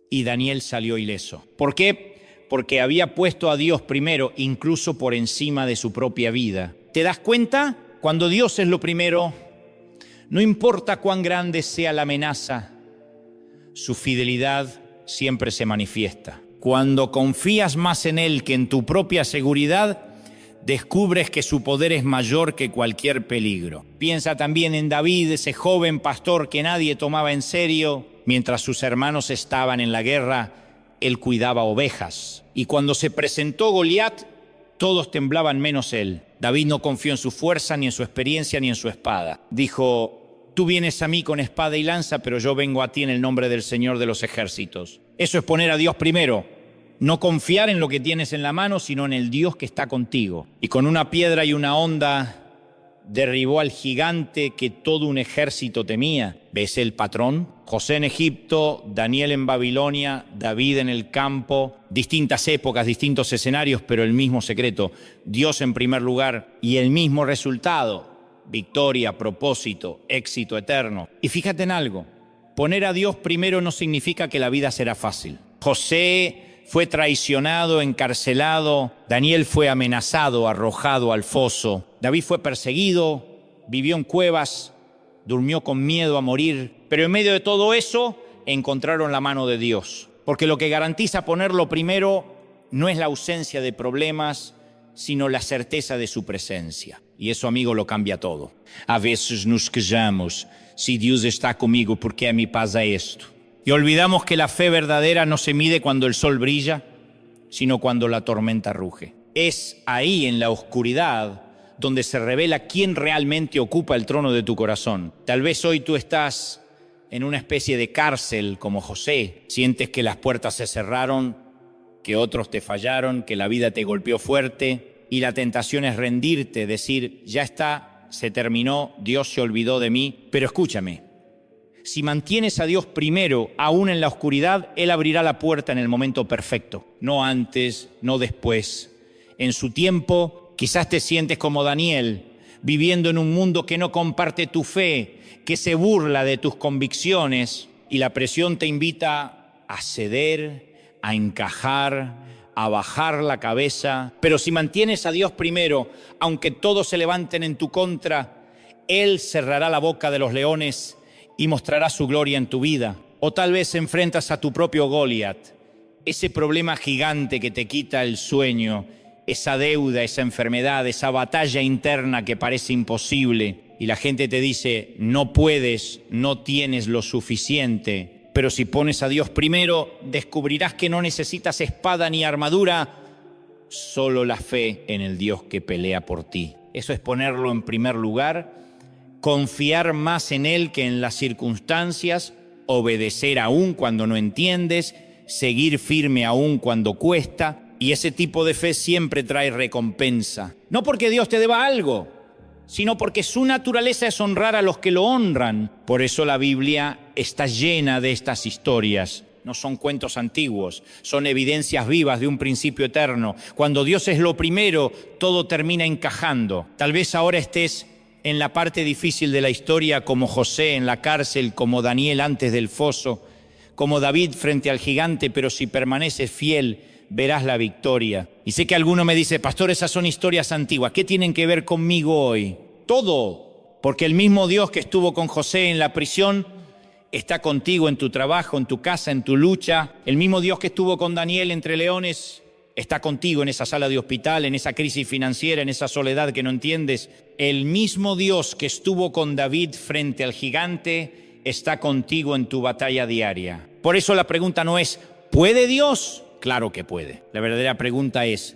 y Daniel salió ileso. ¿Por qué? Porque había puesto a Dios primero, incluso por encima de su propia vida. ¿Te das cuenta? Cuando Dios es lo primero, no importa cuán grande sea la amenaza, su fidelidad siempre se manifiesta. Cuando confías más en Él que en tu propia seguridad, descubres que su poder es mayor que cualquier peligro. Piensa también en David, ese joven pastor que nadie tomaba en serio. Mientras sus hermanos estaban en la guerra, él cuidaba ovejas. Y cuando se presentó Goliat, todos temblaban menos él. David no confió en su fuerza, ni en su experiencia, ni en su espada. Dijo, tú vienes a mí con espada y lanza, pero yo vengo a ti en el nombre del Señor de los ejércitos. Eso es poner a Dios primero. No confiar en lo que tienes en la mano, sino en el Dios que está contigo. Y con una piedra y una honda derribó al gigante que todo un ejército temía. ¿Ves el patrón? José en Egipto, Daniel en Babilonia, David en el campo, distintas épocas, distintos escenarios, pero el mismo secreto. Dios en primer lugar y el mismo resultado. Victoria, propósito, éxito eterno. Y fíjate en algo, poner a Dios primero no significa que la vida será fácil. José fue traicionado, encarcelado. Daniel fue amenazado, arrojado al foso. David fue perseguido, vivió en cuevas, durmió con miedo a morir. Pero en medio de todo eso, encontraron la mano de Dios. Porque lo que garantiza ponerlo primero no es la ausencia de problemas, sino la certeza de su presencia. Y eso, amigo, lo cambia todo. A veces nos quejamos, si Dios está conmigo, ¿por qué a mí pasa esto? Y olvidamos que la fe verdadera no se mide cuando el sol brilla, sino cuando la tormenta ruge. Es ahí, en la oscuridad, donde se revela quién realmente ocupa el trono de tu corazón. Tal vez hoy tú estás en una especie de cárcel como José. Sientes que las puertas se cerraron, que otros te fallaron, que la vida te golpeó fuerte y la tentación es rendirte, decir, ya está, se terminó, Dios se olvidó de mí. Pero escúchame. Si mantienes a Dios primero, aún en la oscuridad, Él abrirá la puerta en el momento perfecto. No antes, no después. En su tiempo, quizás te sientes como Daniel, viviendo en un mundo que no comparte tu fe, que se burla de tus convicciones, y la presión te invita a ceder, a encajar, a bajar la cabeza. Pero si mantienes a Dios primero, aunque todos se levanten en tu contra, Él cerrará la boca de los leones y mostrará su gloria en tu vida. O tal vez enfrentas a tu propio Goliat, ese problema gigante que te quita el sueño, esa deuda, esa enfermedad, esa batalla interna que parece imposible. Y la gente te dice, no puedes, no tienes lo suficiente. Pero si pones a Dios primero, descubrirás que no necesitas espada ni armadura, solo la fe en el Dios que pelea por ti. Eso es ponerlo en primer lugar, confiar más en Él que en las circunstancias, obedecer aún cuando no entiendes, seguir firme aún cuando cuesta. Y ese tipo de fe siempre trae recompensa. No porque Dios te deba algo, sino porque su naturaleza es honrar a los que lo honran. Por eso la Biblia está llena de estas historias. No son cuentos antiguos, son evidencias vivas de un principio eterno. Cuando Dios es lo primero, todo termina encajando. Tal vez ahora estés en la parte difícil de la historia, como José en la cárcel, como Daniel antes del foso, como David frente al gigante, pero si permaneces fiel, verás la victoria. Y sé que alguno me dice, pastor, esas son historias antiguas. ¿Qué tienen que ver conmigo hoy? Todo, porque el mismo Dios que estuvo con José en la prisión está contigo en tu trabajo, en tu casa, en tu lucha. El mismo Dios que estuvo con Daniel entre leones está contigo en esa sala de hospital, en esa crisis financiera, en esa soledad que no entiendes. El mismo Dios que estuvo con David frente al gigante está contigo en tu batalla diaria. Por eso la pregunta no es, ¿puede Dios? Claro que puede. La verdadera pregunta es,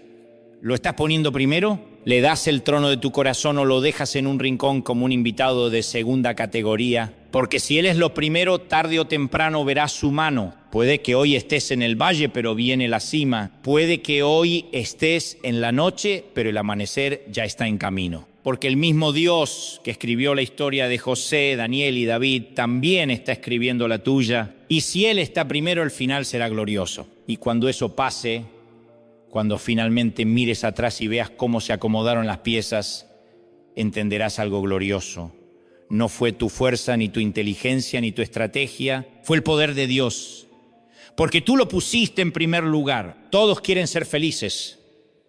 ¿lo estás poniendo primero? ¿Le das el trono de tu corazón o lo dejas en un rincón como un invitado de segunda categoría? Porque si Él es lo primero, tarde o temprano verás su mano. Puede que hoy estés en el valle, pero viene la cima. Puede que hoy estés en la noche, pero el amanecer ya está en camino. Porque el mismo Dios que escribió la historia de José, Daniel y David también está escribiendo la tuya. Y si Él está primero, el final será glorioso. Y cuando eso pase, cuando finalmente mires atrás y veas cómo se acomodaron las piezas, entenderás algo glorioso. No fue tu fuerza, ni tu inteligencia, ni tu estrategia. Fue el poder de Dios. Porque tú lo pusiste en primer lugar. Todos quieren ser felices.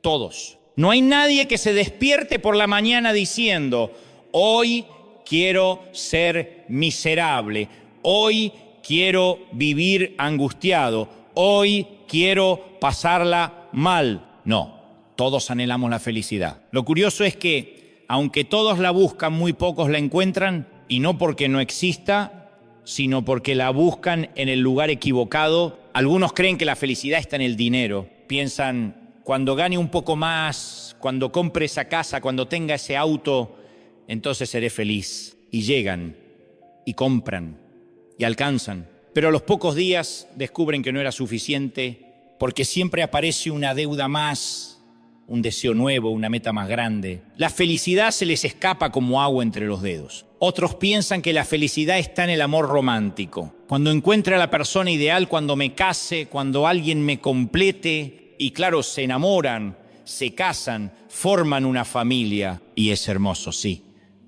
Todos. No hay nadie que se despierte por la mañana diciendo, hoy quiero ser miserable. Hoy quiero vivir angustiado. Hoy quiero pasarla mal. No, todos anhelamos la felicidad. Lo curioso es que, aunque todos la buscan, muy pocos la encuentran, y no porque no exista, sino porque la buscan en el lugar equivocado. Algunos creen que la felicidad está en el dinero. Piensan, cuando gane un poco más, cuando compre esa casa, cuando tenga ese auto, entonces seré feliz. Y llegan, y compran, y alcanzan. Pero a los pocos días descubren que no era suficiente, porque siempre aparece una deuda más, un deseo nuevo, una meta más grande. La felicidad se les escapa como agua entre los dedos. Otros piensan que la felicidad está en el amor romántico. Cuando encuentre a la persona ideal, cuando me case, cuando alguien me complete. Y claro, se enamoran, se casan, forman una familia. Y es hermoso, sí.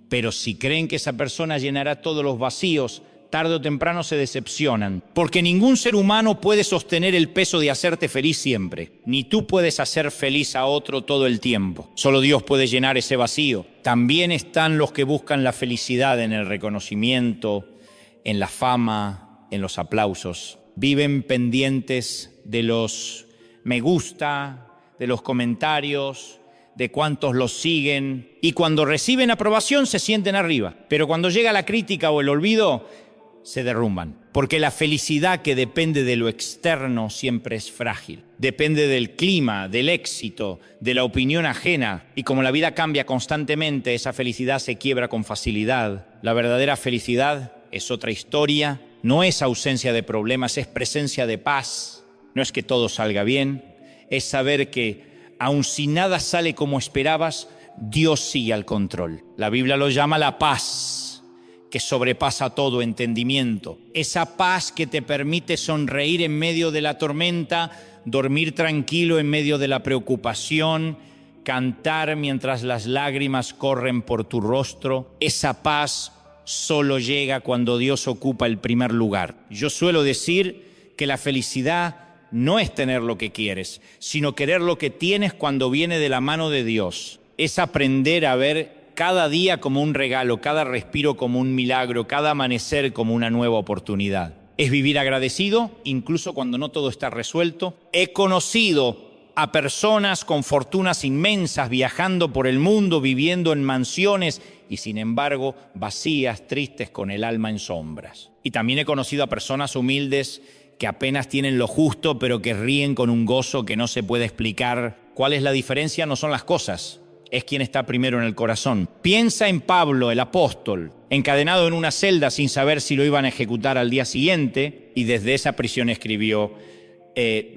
Pero si creen que esa persona llenará todos los vacíos, tarde o temprano se decepcionan, porque ningún ser humano puede sostener el peso de hacerte feliz siempre. Ni tú puedes hacer feliz a otro todo el tiempo. Solo Dios puede llenar ese vacío. También están los que buscan la felicidad en el reconocimiento, en la fama, en los aplausos. Viven pendientes de los me gusta, de los comentarios, de cuántos los siguen. Y cuando reciben aprobación se sienten arriba. Pero cuando llega la crítica o el olvido, se derrumban, porque la felicidad que depende de lo externo siempre es frágil. Depende del clima, del éxito, de la opinión ajena. Y como la vida cambia constantemente, esa felicidad se quiebra con facilidad. La verdadera felicidad es otra historia. No es ausencia de problemas, es presencia de paz. No es que todo salga bien, es saber que aun si nada sale como esperabas, Dios sigue al control. La Biblia lo llama la paz, que sobrepasa todo entendimiento. Esa paz que te permite sonreír en medio de la tormenta, dormir tranquilo en medio de la preocupación, cantar mientras las lágrimas corren por tu rostro. Esa paz solo llega cuando Dios ocupa el primer lugar. Yo suelo decir que la felicidad no es tener lo que quieres, sino querer lo que tienes cuando viene de la mano de Dios. Es aprender a ver cada día como un regalo, cada respiro como un milagro, cada amanecer como una nueva oportunidad. Es vivir agradecido, incluso cuando no todo está resuelto. He conocido a personas con fortunas inmensas, viajando por el mundo, viviendo en mansiones y sin embargo vacías, tristes, con el alma en sombras. Y también he conocido a personas humildes que apenas tienen lo justo, pero que ríen con un gozo que no se puede explicar. ¿Cuál es la diferencia? No son las cosas. Es quien está primero en el corazón. Piensa en Pablo, el apóstol, encadenado en una celda sin saber si lo iban a ejecutar al día siguiente, y desde esa prisión escribió,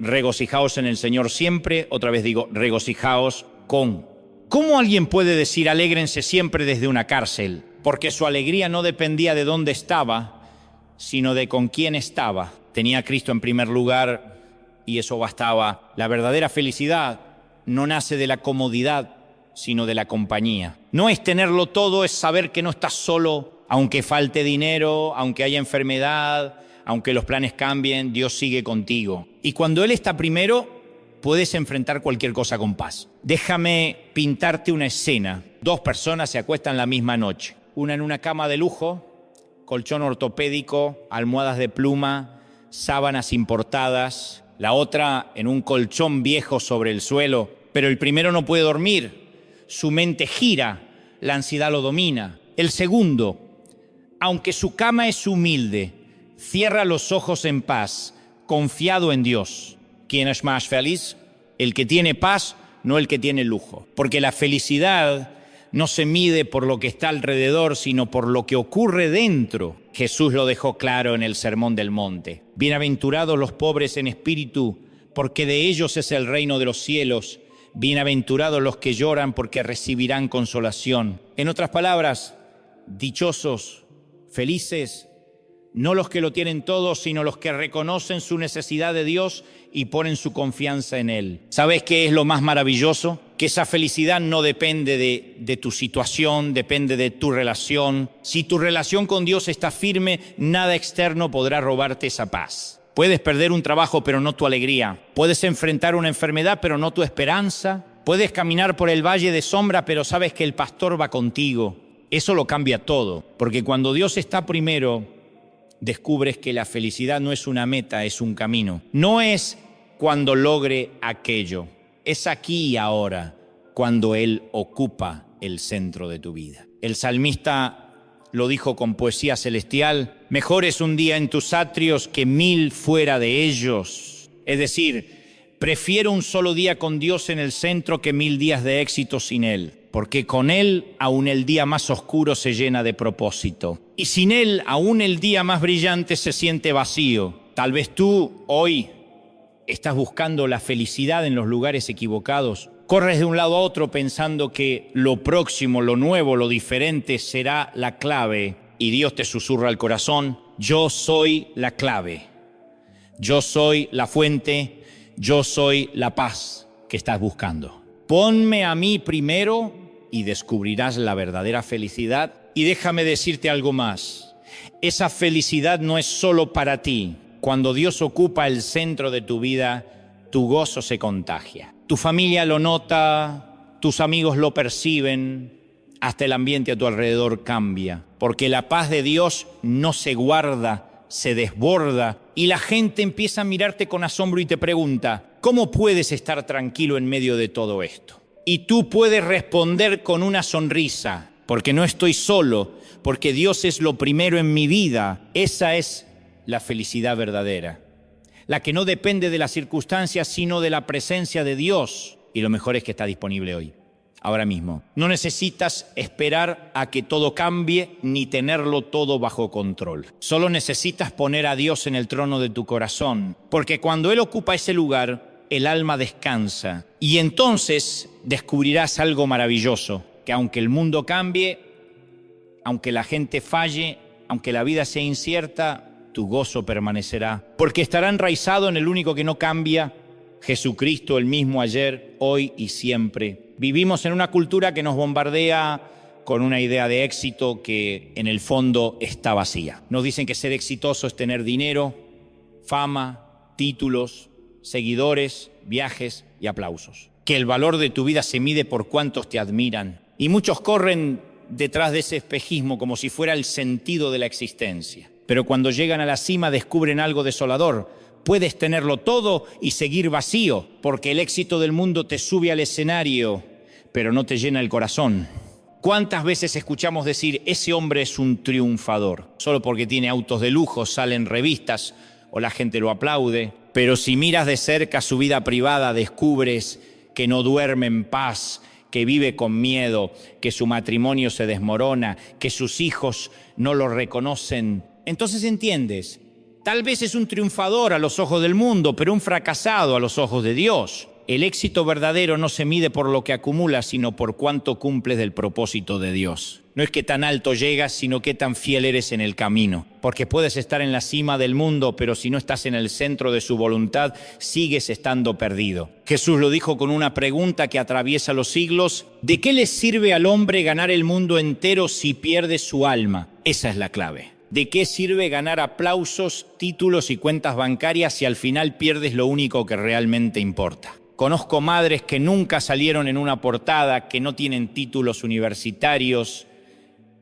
regocijaos en el Señor siempre. Otra vez digo, regocijaos con ¿Cómo alguien puede decir alégrense siempre desde una cárcel? Porque su alegría no dependía de dónde estaba, sino de con quién estaba. Tenía a Cristo en primer lugar y eso bastaba. La verdadera felicidad no nace de la comodidad, sino de la compañía. No es tenerlo todo, es saber que no estás solo, aunque falte dinero, aunque haya enfermedad, aunque los planes cambien, Dios sigue contigo. Y cuando Él está primero, puedes enfrentar cualquier cosa con paz. Déjame pintarte una escena. 2 personas se acuestan la misma noche. Una en una cama de lujo, colchón ortopédico, almohadas de pluma, sábanas importadas. La otra en un colchón viejo sobre el suelo. Pero el primero no puede dormir. Su mente gira, la ansiedad lo domina. El segundo, aunque su cama es humilde, cierra los ojos en paz, confiado en Dios. ¿Quién es más feliz? El que tiene paz, no el que tiene lujo. Porque la felicidad no se mide por lo que está alrededor, sino por lo que ocurre dentro. Jesús lo dejó claro en el Sermón del Monte. Bienaventurados los pobres en espíritu, porque de ellos es el reino de los cielos. Bienaventurados los que lloran, porque recibirán consolación. En otras palabras, dichosos, felices, no los que lo tienen todo, sino los que reconocen su necesidad de Dios y ponen su confianza en Él. ¿Sabes qué es lo más maravilloso? Que esa felicidad no depende de tu situación, depende de tu relación. Si tu relación con Dios está firme, nada externo podrá robarte esa paz. Puedes perder un trabajo, pero no tu alegría. Puedes enfrentar una enfermedad, pero no tu esperanza. Puedes caminar por el valle de sombra, pero sabes que el pastor va contigo. Eso lo cambia todo, porque cuando Dios está primero, descubres que la felicidad no es una meta, es un camino. No es cuando logre aquello, es aquí y ahora, cuando Él ocupa el centro de tu vida. El salmista lo dijo con poesía celestial: mejor es un día en tus atrios que 1000 fuera de ellos. Es decir, prefiero un solo día con Dios en el centro que 1000 días de éxito sin Él. Porque con Él aún el día más oscuro se llena de propósito. Y sin Él aún el día más brillante se siente vacío. Tal vez tú hoy estás buscando la felicidad en los lugares equivocados. Corres de un lado a otro pensando que lo próximo, lo nuevo, lo diferente será la clave. Y Dios te susurra al corazón: yo soy la clave. Yo soy la fuente. Yo soy la paz que estás buscando. Ponme a mí primero y descubrirás la verdadera felicidad. Y déjame decirte algo más. Esa felicidad no es solo para ti. Cuando Dios ocupa el centro de tu vida, tu gozo se contagia. Tu familia lo nota, tus amigos lo perciben, hasta el ambiente a tu alrededor cambia. Porque la paz de Dios no se guarda, se desborda. Y la gente empieza a mirarte con asombro y te pregunta: ¿cómo puedes estar tranquilo en medio de todo esto? Y tú puedes responder con una sonrisa: porque no estoy solo, porque Dios es lo primero en mi vida. Esa es la felicidad verdadera, la que no depende de las circunstancias, sino de la presencia de Dios. Y lo mejor es que está disponible hoy, ahora mismo. No necesitas esperar a que todo cambie ni tenerlo todo bajo control. Solo necesitas poner a Dios en el trono de tu corazón, porque cuando Él ocupa ese lugar, el alma descansa. Y entonces descubrirás algo maravilloso: que aunque el mundo cambie, aunque la gente falle, aunque la vida sea incierta, tu gozo permanecerá. Porque estará enraizado en el único que no cambia, Jesucristo, el mismo ayer, hoy y siempre. Vivimos en una cultura que nos bombardea con una idea de éxito que en el fondo está vacía. Nos dicen que ser exitoso es tener dinero, fama, títulos, seguidores, viajes y aplausos. Que el valor de tu vida se mide por cuántos te admiran. Y muchos corren detrás de ese espejismo como si fuera el sentido de la existencia. Pero cuando llegan a la cima descubren algo desolador. Puedes tenerlo todo y seguir vacío, porque el éxito del mundo te sube al escenario, pero no te llena el corazón. ¿Cuántas veces escuchamos decir: ese hombre es un triunfador? Solo porque tiene autos de lujo, sale en revistas o la gente lo aplaude. Pero si miras de cerca su vida privada, descubres que no duerme en paz, que vive con miedo, que su matrimonio se desmorona, que sus hijos no lo reconocen. Entonces entiendes, tal vez es un triunfador a los ojos del mundo, pero un fracasado a los ojos de Dios. El éxito verdadero no se mide por lo que acumulas, sino por cuánto cumples del propósito de Dios. No es que tan alto llegas, sino que tan fiel eres en el camino. Porque puedes estar en la cima del mundo, pero si no estás en el centro de su voluntad, sigues estando perdido. Jesús lo dijo con una pregunta que atraviesa los siglos: ¿de qué le sirve al hombre ganar el mundo entero si pierde su alma? Esa es la clave. ¿De qué sirve ganar aplausos, títulos y cuentas bancarias si al final pierdes lo único que realmente importa? Conozco madres que nunca salieron en una portada, que no tienen títulos universitarios,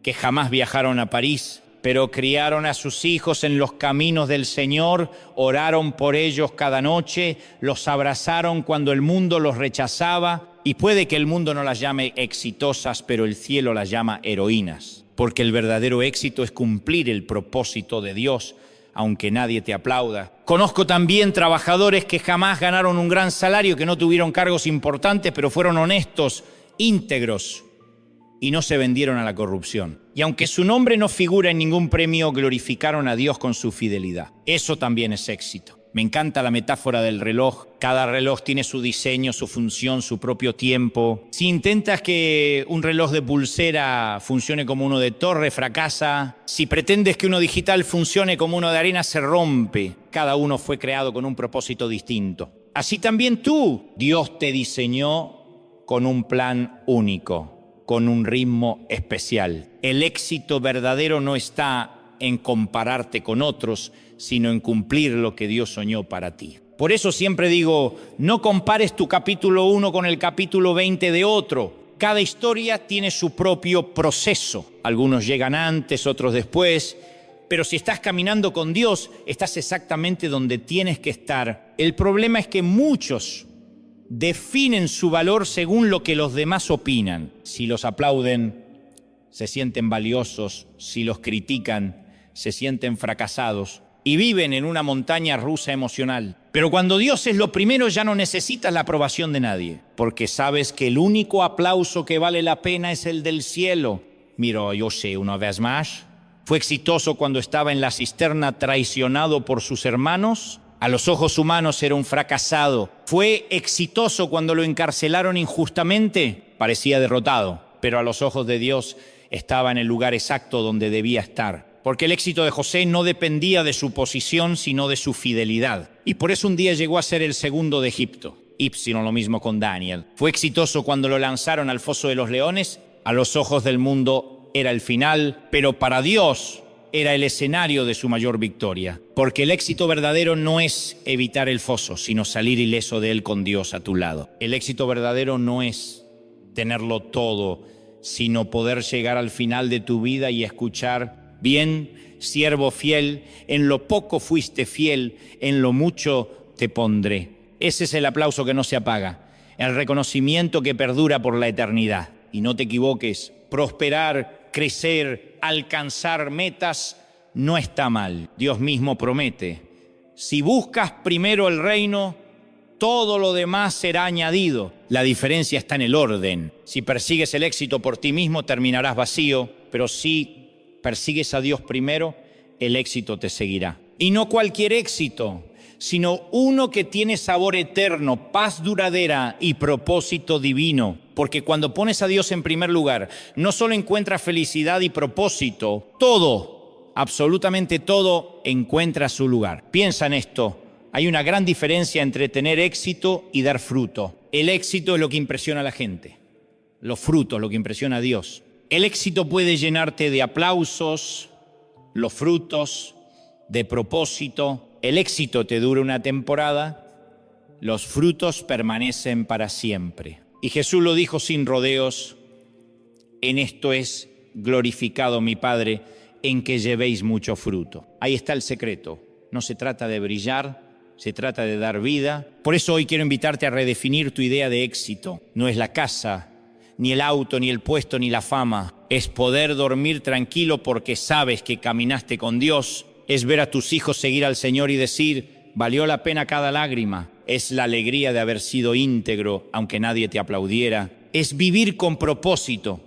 que jamás viajaron a París, pero criaron a sus hijos en los caminos del Señor, oraron por ellos cada noche, los abrazaron cuando el mundo los rechazaba, y puede que el mundo no las llame exitosas, pero el cielo las llama heroínas, porque el verdadero éxito es cumplir el propósito de Dios, aunque nadie te aplauda. Conozco también trabajadores que jamás ganaron un gran salario, que no tuvieron cargos importantes, pero fueron honestos, íntegros, y no se vendieron a la corrupción. Y aunque su nombre no figura en ningún premio, glorificaron a Dios con su fidelidad. Eso también es éxito. Me encanta la metáfora del reloj. Cada reloj tiene su diseño, su función, su propio tiempo. Si intentas que un reloj de pulsera funcione como uno de torre, fracasa. Si pretendes que uno digital funcione como uno de arena, se rompe. Cada uno fue creado con un propósito distinto. Así también tú. Dios te diseñó con un plan único, con un ritmo especial. El éxito verdadero no está en compararte con otros, sino en cumplir lo que Dios soñó para ti. Por eso siempre digo, no compares tu capítulo 1 con el capítulo 20 de otro. Cada historia tiene su propio proceso. Algunos llegan antes, otros después. Pero si estás caminando con Dios, estás exactamente donde tienes que estar. El problema es que muchos definen su valor según lo que los demás opinan. Si los aplauden, se sienten valiosos. Si los critican, se sienten fracasados. Y viven en una montaña rusa emocional. Pero cuando Dios es lo primero, ya no necesitas la aprobación de nadie, porque sabes que el único aplauso que vale la pena es el del cielo. Mira, José, una vez más, fue exitoso cuando estaba en la cisterna traicionado por sus hermanos. A los ojos humanos era un fracasado. Fue exitoso cuando lo encarcelaron injustamente. Parecía derrotado, pero a los ojos de Dios estaba en el lugar exacto donde debía estar. Porque el éxito de José no dependía de su posición, sino de su fidelidad. Y por eso un día llegó a ser el segundo de Egipto. Ípsilo, lo mismo con Daniel. Fue exitoso cuando lo lanzaron al foso de los leones. A los ojos del mundo era el final, pero para Dios era el escenario de su mayor victoria. Porque el éxito verdadero no es evitar el foso, sino salir ileso de él con Dios a tu lado. El éxito verdadero no es tenerlo todo, sino poder llegar al final de tu vida y escuchar: bien, siervo fiel, en lo poco fuiste fiel, en lo mucho te pondré. Ese es el aplauso que no se apaga, el reconocimiento que perdura por la eternidad. Y no te equivoques, prosperar, crecer, alcanzar metas no está mal. Dios mismo promete: si buscas primero el reino, todo lo demás será añadido. La diferencia está en el orden. Si persigues el éxito por ti mismo, terminarás vacío, pero si persigues a Dios primero, el éxito te seguirá. Y no cualquier éxito, sino uno que tiene sabor eterno, paz duradera y propósito divino. Porque cuando pones a Dios en primer lugar, no solo encuentras felicidad y propósito, todo, absolutamente todo, encuentra su lugar. Piensa en esto. Hay una gran diferencia entre tener éxito y dar fruto. El éxito es lo que impresiona a la gente. Los frutos, lo que impresiona a Dios. El éxito puede llenarte de aplausos, los frutos, de propósito. El éxito te dura una temporada, los frutos permanecen para siempre. Y Jesús lo dijo sin rodeos: en esto es glorificado mi Padre, en que llevéis mucho fruto. Ahí está el secreto. No se trata de brillar, se trata de dar vida. Por eso hoy quiero invitarte a redefinir tu idea de éxito. No es la casa, ni el auto, ni el puesto, ni la fama. Es poder dormir tranquilo porque sabes que caminaste con Dios. Es ver a tus hijos seguir al Señor y decir: valió la pena cada lágrima. Es la alegría de haber sido íntegro, aunque nadie te aplaudiera. Es vivir con propósito,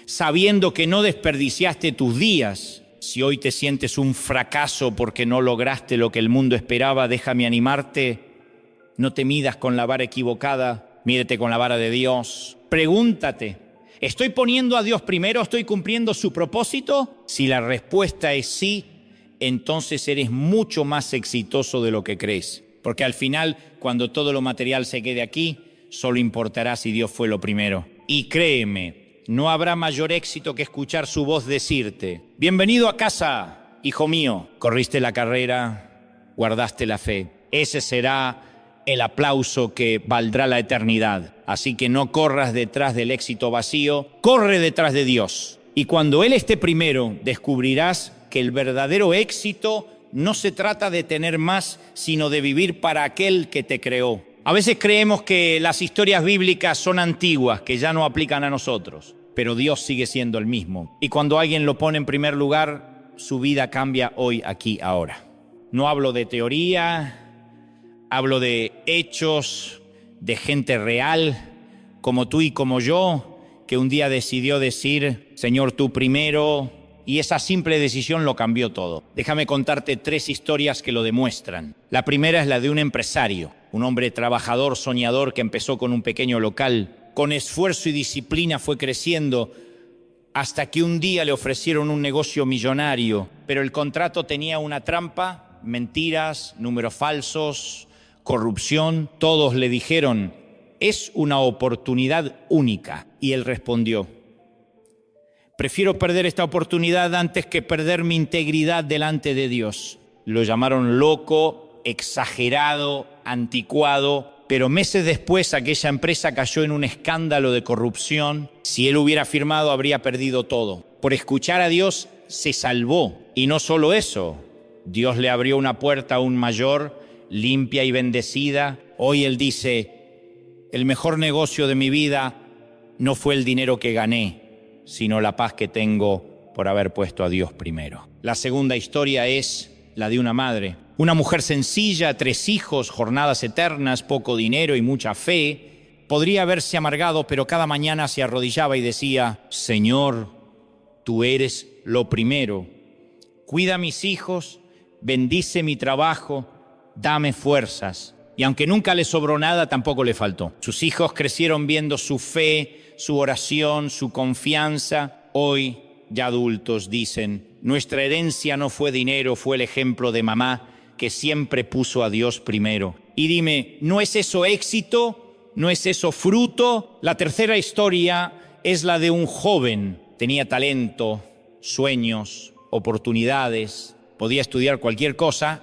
sabiendo que no desperdiciaste tus días. Si hoy te sientes un fracaso porque no lograste lo que el mundo esperaba, déjame animarte. No te midas con la vara equivocada, mídete con la vara de Dios. Pregúntate, ¿estoy poniendo a Dios primero? ¿Estoy cumpliendo su propósito? Si la respuesta es sí, entonces eres mucho más exitoso de lo que crees. Porque al final, cuando todo lo material se quede aquí, solo importará si Dios fue lo primero. Y créeme, no habrá mayor éxito que escuchar su voz decirte: bienvenido a casa, hijo mío. Corriste la carrera, guardaste la fe. Ese será el aplauso que valdrá la eternidad. Así que no corras detrás del éxito vacío, corre detrás de Dios. Y cuando Él esté primero, descubrirás que el verdadero éxito no se trata de tener más, sino de vivir para aquel que te creó. A veces creemos que las historias bíblicas son antiguas, que ya no aplican a nosotros, pero Dios sigue siendo el mismo. Y cuando alguien lo pone en primer lugar, su vida cambia hoy, aquí, ahora. No hablo de teoría, hablo de hechos, de gente real, como tú y como yo, que un día decidió decir: Señor, tú primero. Y esa simple decisión lo cambió todo. Déjame contarte 3 historias que lo demuestran. La primera es la de un empresario, un hombre trabajador, soñador, que empezó con un pequeño local. Con esfuerzo y disciplina fue creciendo hasta que un día le ofrecieron un negocio millonario. Pero el contrato tenía una trampa: mentiras, números falsos, corrupción. Todos le dijeron: es una oportunidad única. Y él respondió: prefiero perder esta oportunidad antes que perder mi integridad delante de Dios. Lo llamaron loco, exagerado, anticuado, pero meses después aquella empresa cayó en un escándalo de corrupción. Si él hubiera firmado, habría perdido todo. Por escuchar a Dios se salvó. Y no solo eso, Dios le abrió una puerta aún mayor, limpia y bendecida. Hoy él dice: el mejor negocio de mi vida no fue el dinero que gané, sino la paz que tengo por haber puesto a Dios primero. La segunda historia es la de una madre. Una mujer sencilla, 3 hijos, jornadas eternas, poco dinero y mucha fe. Podría haberse amargado, pero cada mañana se arrodillaba y decía: Señor, tú eres lo primero. Cuida a mis hijos, bendice mi trabajo, dame fuerzas. Y aunque nunca le sobró nada, tampoco le faltó. Sus hijos crecieron viendo su fe, su oración, su confianza. Hoy, ya adultos, dicen: nuestra herencia no fue dinero, fue el ejemplo de mamá, que siempre puso a Dios primero. Y dime, ¿no es eso éxito? ¿No es eso fruto? La tercera historia es la de un joven. Tenía talento, sueños, oportunidades, podía estudiar cualquier cosa,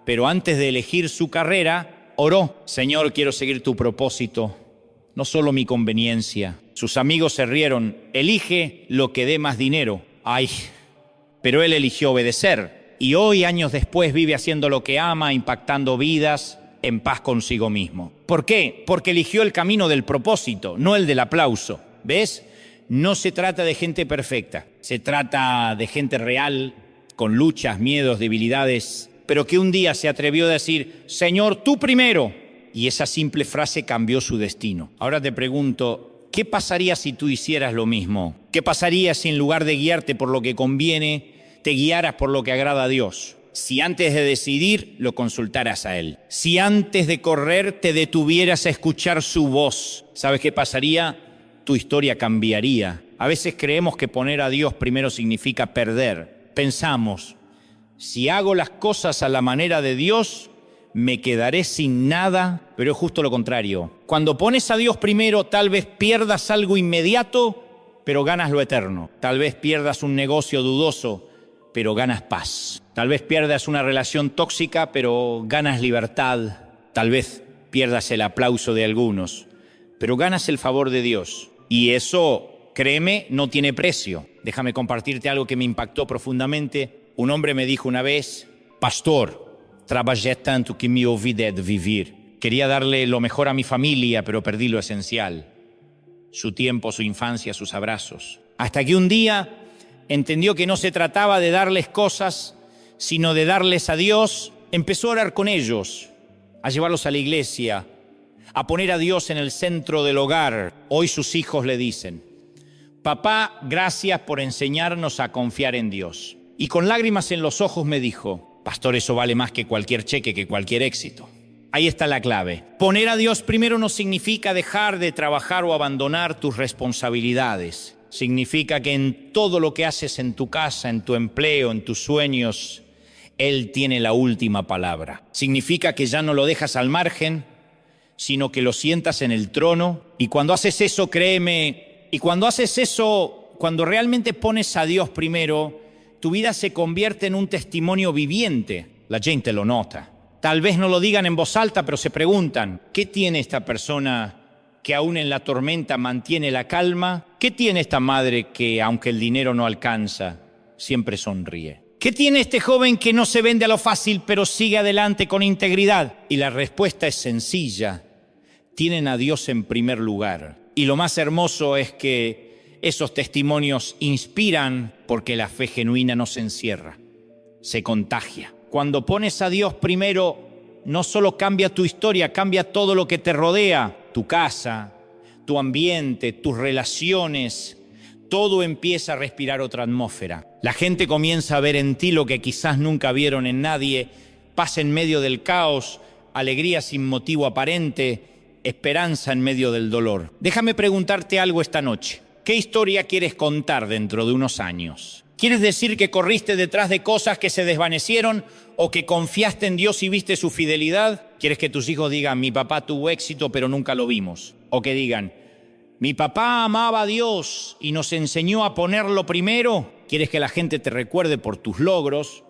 pero antes de elegir su carrera, oró: Señor, quiero seguir tu propósito, no solo mi conveniencia. Sus amigos se rieron: elige lo que dé más dinero. Ay, pero él eligió obedecer. Y hoy, años después, vive haciendo lo que ama, impactando vidas, en paz consigo mismo. ¿Por qué? Porque eligió el camino del propósito, no el del aplauso. ¿Ves? No se trata de gente perfecta. Se trata de gente real, con luchas, miedos, debilidades, pero que un día se atrevió a decir: Señor, tú primero. Y esa simple frase cambió su destino. Ahora te pregunto, ¿qué pasaría si tú hicieras lo mismo? ¿Qué pasaría si en lugar de guiarte por lo que conviene, te guiaras por lo que agrada a Dios? Si antes de decidir lo consultaras a Él. Si antes de correr te detuvieras a escuchar su voz. ¿Sabes qué pasaría? Tu historia cambiaría. A veces creemos que poner a Dios primero significa perder. Pensamos: si hago las cosas a la manera de Dios, me quedaré sin nada. Pero es justo lo contrario. Cuando pones a Dios primero, tal vez pierdas algo inmediato, pero ganas lo eterno. Tal vez pierdas un negocio dudoso, pero ganas paz. Tal vez pierdas una relación tóxica, pero ganas libertad. Tal vez pierdas el aplauso de algunos, pero ganas el favor de Dios. Y eso, créeme, no tiene precio. Déjame compartirte algo que me impactó profundamente. Un hombre me dijo una vez: pastor, trabajé tanto que me olvidé de vivir. Quería darle lo mejor a mi familia, pero perdí lo esencial: su tiempo, su infancia, sus abrazos. Hasta que un día entendió que no se trataba de darles cosas, sino de darles a Dios. Empezó a orar con ellos, a llevarlos a la iglesia, a poner a Dios en el centro del hogar. Hoy sus hijos le dicen: papá, gracias por enseñarnos a confiar en Dios. Y con lágrimas en los ojos me dijo: pastor, eso vale más que cualquier cheque, que cualquier éxito. Ahí está la clave. Poner a Dios primero no significa dejar de trabajar o abandonar tus responsabilidades. Significa que en todo lo que haces en tu casa, en tu empleo, en tus sueños, Él tiene la última palabra. Significa que ya no lo dejas al margen, sino que lo sientas en el trono. Y cuando haces eso, créeme, cuando realmente pones a Dios primero, tu vida se convierte en un testimonio viviente. La gente lo nota. Tal vez no lo digan en voz alta, pero se preguntan, ¿qué tiene esta persona que aún en la tormenta mantiene la calma? ¿Qué tiene esta madre que, aunque el dinero no alcanza, siempre sonríe? ¿Qué tiene este joven que no se vende a lo fácil, pero sigue adelante con integridad? Y la respuesta es sencilla. Tienen a Dios en primer lugar. Y lo más hermoso es que esos testimonios inspiran porque la fe genuina no se encierra, se contagia. Cuando pones a Dios primero, no solo cambia tu historia, cambia todo lo que te rodea, tu casa, tu ambiente, tus relaciones, todo empieza a respirar otra atmósfera. La gente comienza a ver en ti lo que quizás nunca vieron en nadie, paz en medio del caos, alegría sin motivo aparente, esperanza en medio del dolor. Déjame preguntarte algo esta noche. ¿Qué historia quieres contar dentro de unos años? ¿Quieres decir que corriste detrás de cosas que se desvanecieron o que confiaste en Dios y viste su fidelidad? ¿Quieres que tus hijos digan, mi papá tuvo éxito pero nunca lo vimos? O que digan, mi papá amaba a Dios y nos enseñó a ponerlo primero. ¿Quieres que la gente te recuerde por tus logros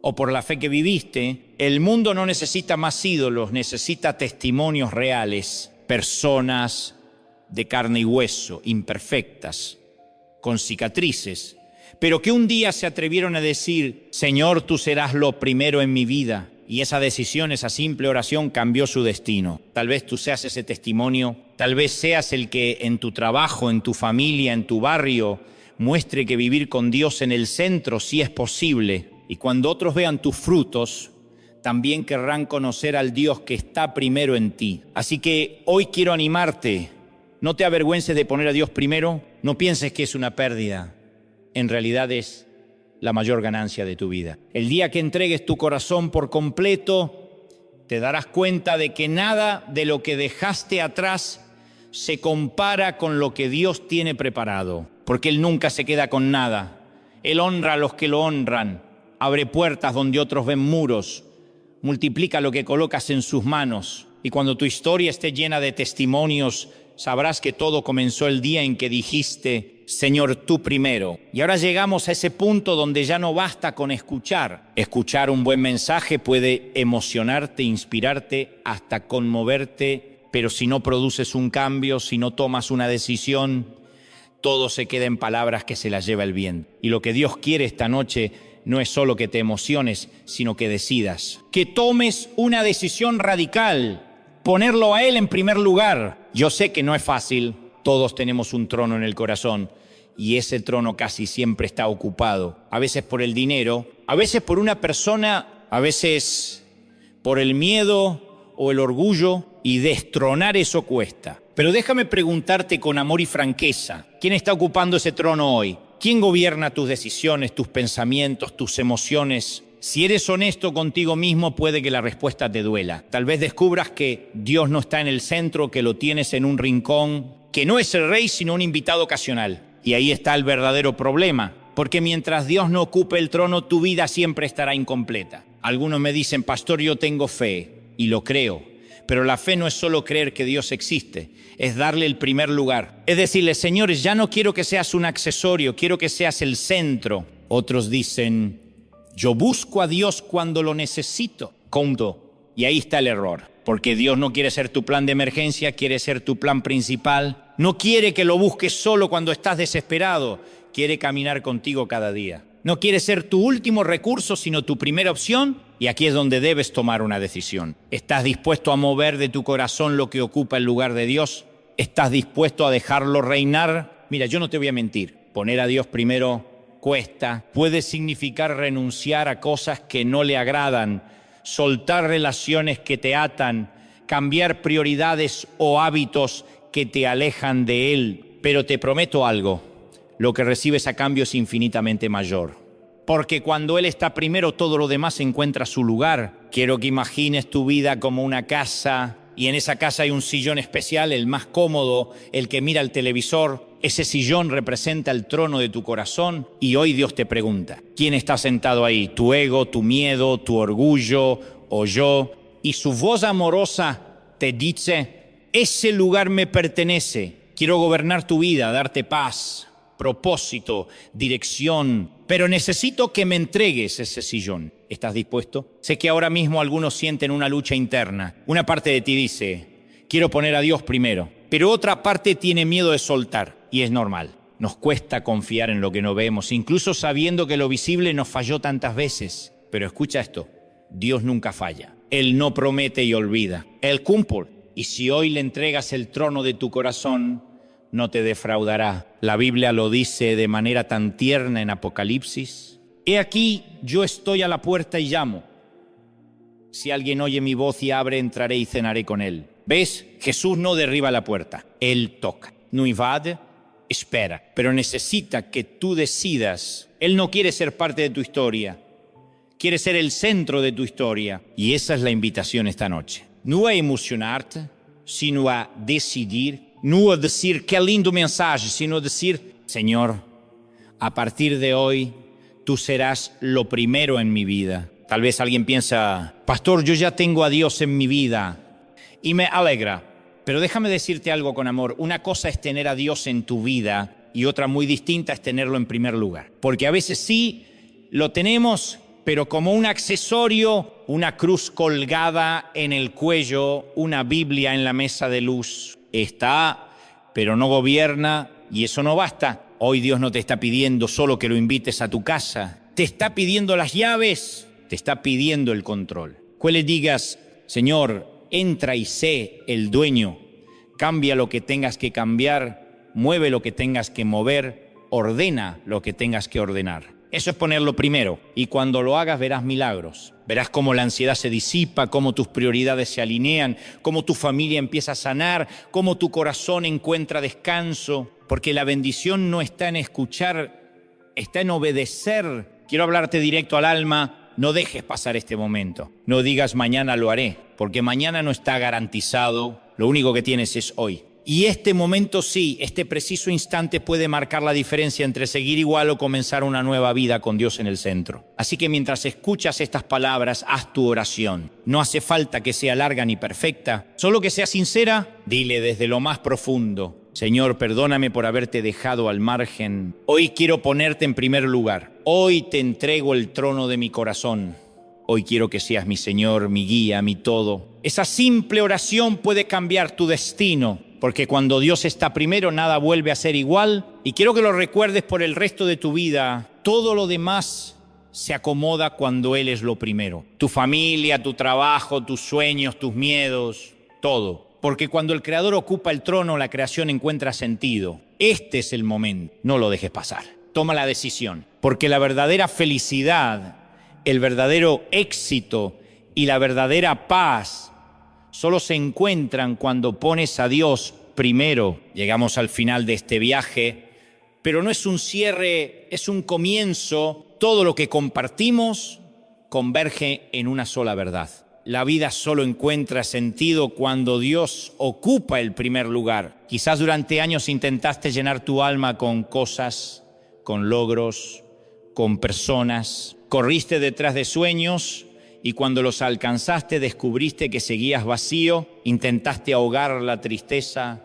o por la fe que viviste? El mundo no necesita más ídolos, necesita testimonios reales, personas de carne y hueso, imperfectas, con cicatrices, pero que un día se atrevieron a decir, Señor, tú serás lo primero en mi vida. Y esa decisión, esa simple oración cambió su destino. Tal vez tú seas ese testimonio, tal vez seas el que en tu trabajo, en tu familia, en tu barrio, muestre que vivir con Dios en el centro sí es posible. Y cuando otros vean tus frutos, también querrán conocer al Dios que está primero en ti. Así que hoy quiero animarte, no te avergüences de poner a Dios primero, no pienses que es una pérdida. En realidad es la mayor ganancia de tu vida. El día que entregues tu corazón por completo, te darás cuenta de que nada de lo que dejaste atrás se compara con lo que Dios tiene preparado, porque Él nunca se queda con nada. Él honra a los que lo honran, abre puertas donde otros ven muros, multiplica lo que colocas en sus manos. Y cuando tu historia esté llena de testimonios, sabrás que todo comenzó el día en que dijiste, Señor, tú primero. Y ahora llegamos a ese punto donde ya no basta con escuchar. Escuchar un buen mensaje puede emocionarte, inspirarte, hasta conmoverte, pero si no produces un cambio, si no tomas una decisión, todo se queda en palabras que se las lleva el viento. Y lo que Dios quiere esta noche no es solo que te emociones, sino que decidas, que tomes una decisión radical, ponerlo a Él en primer lugar. Yo sé que no es fácil, todos tenemos un trono en el corazón y ese trono casi siempre está ocupado, a veces por el dinero, a veces por una persona, a veces por el miedo o el orgullo, y destronar eso cuesta. Pero déjame preguntarte con amor y franqueza, ¿quién está ocupando ese trono hoy? ¿Quién gobierna tus decisiones, tus pensamientos, tus emociones? Si eres honesto contigo mismo, puede que la respuesta te duela. Tal vez descubras que Dios no está en el centro, que lo tienes en un rincón, que no es el rey, sino un invitado ocasional. Y ahí está el verdadero problema, porque mientras Dios no ocupe el trono, tu vida siempre estará incompleta. Algunos me dicen, pastor, yo tengo fe, y lo creo. Pero la fe no es solo creer que Dios existe, es darle el primer lugar. Es decirle, Señor, ya no quiero que seas un accesorio, quiero que seas el centro. Otros dicen, yo busco a Dios cuando lo necesito. Y ahí está el error, porque Dios no quiere ser tu plan de emergencia, quiere ser tu plan principal. No quiere que lo busques solo cuando estás desesperado, quiere caminar contigo cada día. No quiere ser tu último recurso, sino tu primera opción, y aquí es donde debes tomar una decisión. ¿Estás dispuesto a mover de tu corazón lo que ocupa el lugar de Dios? ¿Estás dispuesto a dejarlo reinar? Mira, yo no te voy a mentir, poner a Dios primero cuesta, puede significar renunciar a cosas que no le agradan, soltar relaciones que te atan, cambiar prioridades o hábitos que te alejan de Él. Pero te prometo algo, lo que recibes a cambio es infinitamente mayor. Porque cuando Él está primero, todo lo demás encuentra su lugar. quiero que imagines tu vida como una casa y en esa casa hay un sillón especial, el más cómodo, el que mira el televisor. Ese sillón representa el trono de tu corazón y hoy Dios te pregunta, ¿quién está sentado ahí? ¿Tu ego, tu miedo, tu orgullo o yo? Y su voz amorosa te dice, ese lugar me pertenece, quiero gobernar tu vida, darte paz, propósito, dirección, pero necesito que me entregues ese sillón. ¿Estás dispuesto? Sé que ahora mismo algunos sienten una lucha interna. Una parte de ti dice, quiero poner a Dios primero, pero otra parte tiene miedo de soltar, y es normal. Nos cuesta confiar en lo que no vemos, incluso sabiendo que lo visible nos falló tantas veces. Pero escucha esto, Dios nunca falla. Él no promete y olvida. Él cumple. Y si hoy le entregas el trono de tu corazón, no te defraudará. La Biblia lo dice de manera tan tierna en Apocalipsis. He aquí, yo estoy a la puerta y llamo. Si alguien oye mi voz y abre, entraré y cenaré con él. ¿Ves? Jesús no derriba la puerta. Él toca. No invade, espera. Pero necesita que tú decidas. Él no quiere ser parte de tu historia. Quiere ser el centro de tu historia. Y esa es la invitación esta noche. No a emocionarte, sino a decidir. No a decir qué lindo mensaje, sino a decir, Señor, a partir de hoy, tú serás lo primero en mi vida. Tal vez alguien piensa, pastor, yo ya tengo a Dios en mi vida y me alegra. Pero déjame decirte algo con amor. Una cosa es tener a Dios en tu vida y otra muy distinta es tenerlo en primer lugar. Porque a veces sí lo tenemos, pero como un accesorio, una cruz colgada en el cuello, una Biblia en la mesa de luz. Está, pero no gobierna y eso no basta. Hoy Dios no te está pidiendo solo que lo invites a tu casa. Te está pidiendo las llaves, te está pidiendo el control. Que le digas, Señor, entra y sé el dueño. Cambia lo que tengas que cambiar, mueve lo que tengas que mover, ordena lo que tengas que ordenar. Eso es ponerlo primero. Y cuando lo hagas verás milagros. Verás cómo la ansiedad se disipa, cómo tus prioridades se alinean, cómo tu familia empieza a sanar, cómo tu corazón encuentra descanso. Porque la bendición no está en escuchar, está en obedecer. Quiero hablarte directo al alma. No dejes pasar este momento. No digas mañana lo haré, porque mañana no está garantizado. Lo único que tienes es hoy. Y este momento sí, este preciso instante puede marcar la diferencia entre seguir igual o comenzar una nueva vida con Dios en el centro. Así que mientras escuchas estas palabras, haz tu oración. No hace falta que sea larga ni perfecta, solo que sea sincera. Dile desde lo más profundo, Señor, perdóname por haberte dejado al margen. Hoy quiero ponerte en primer lugar. Hoy te entrego el trono de mi corazón. Hoy quiero que seas mi Señor, mi guía, mi todo. Esa simple oración puede cambiar tu destino. Porque cuando Dios está primero, nada vuelve a ser igual. Y quiero que lo recuerdes por el resto de tu vida. Todo lo demás se acomoda cuando Él es lo primero. Tu familia, tu trabajo, tus sueños, tus miedos, todo. Porque cuando el Creador ocupa el trono, la creación encuentra sentido. Este es el momento. No lo dejes pasar. Toma la decisión. Porque la verdadera felicidad, el verdadero éxito y la verdadera paz solo se encuentran cuando pones a Dios primero. Llegamos al final de este viaje, pero no es un cierre, es un comienzo. Todo lo que compartimos converge en una sola verdad. La vida solo encuentra sentido cuando Dios ocupa el primer lugar. Quizás durante años intentaste llenar tu alma con cosas, con logros, con personas. Corriste detrás de sueños y cuando los alcanzaste descubriste que seguías vacío. Intentaste ahogar la tristeza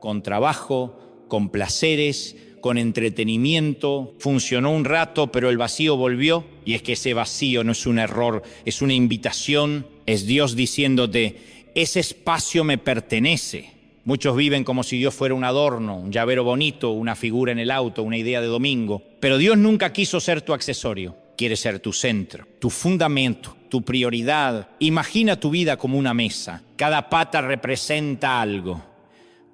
con trabajo, con placeres, con entretenimiento. Funcionó un rato, pero el vacío volvió. Y es que ese vacío no es un error, es una invitación. Es Dios diciéndote, ese espacio me pertenece. Muchos viven como si Dios fuera un adorno, un llavero bonito, una figura en el auto, una idea de domingo. Pero Dios nunca quiso ser tu accesorio. Quiere ser tu centro, tu fundamento, tu prioridad. Imagina tu vida como una mesa. Cada pata representa algo.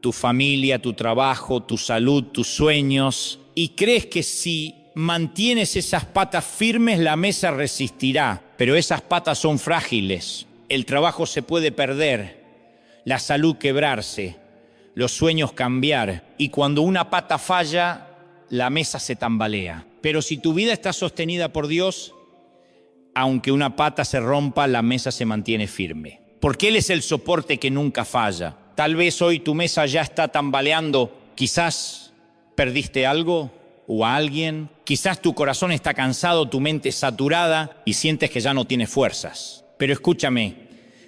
Tu familia, tu trabajo, tu salud, tus sueños. Y crees que si mantienes esas patas firmes, la mesa resistirá. Pero esas patas son frágiles. El trabajo se puede perder, la salud quebrarse, los sueños cambiar. Y cuando una pata falla, la mesa se tambalea. Pero si tu vida está sostenida por Dios, Aunque una pata se rompa, la mesa se mantiene firme. Porque Él es el soporte que nunca falla. Tal vez hoy tu mesa ya está tambaleando. Quizás perdiste algo o a alguien. Quizás tu corazón está cansado, tu mente saturada y sientes que ya no tienes fuerzas. Pero escúchame,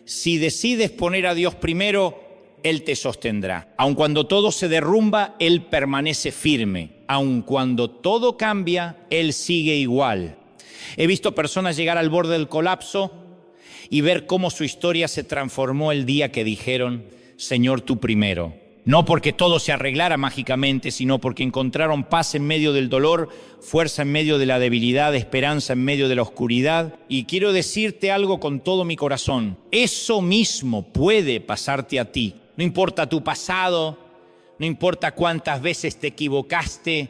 si decides poner a Dios primero, Él te sostendrá. Aun cuando todo se derrumba, Él permanece firme. Aun cuando todo cambia, Él sigue igual. He visto personas llegar al borde del colapso y ver cómo su historia se transformó el día que dijeron, Señor, tú primero. No porque todo se arreglara mágicamente, sino porque encontraron paz en medio del dolor, fuerza en medio de la debilidad, esperanza en medio de la oscuridad. Y quiero decirte algo con todo mi corazón. Eso mismo puede pasarte a ti. No importa tu pasado, no importa cuántas veces te equivocaste,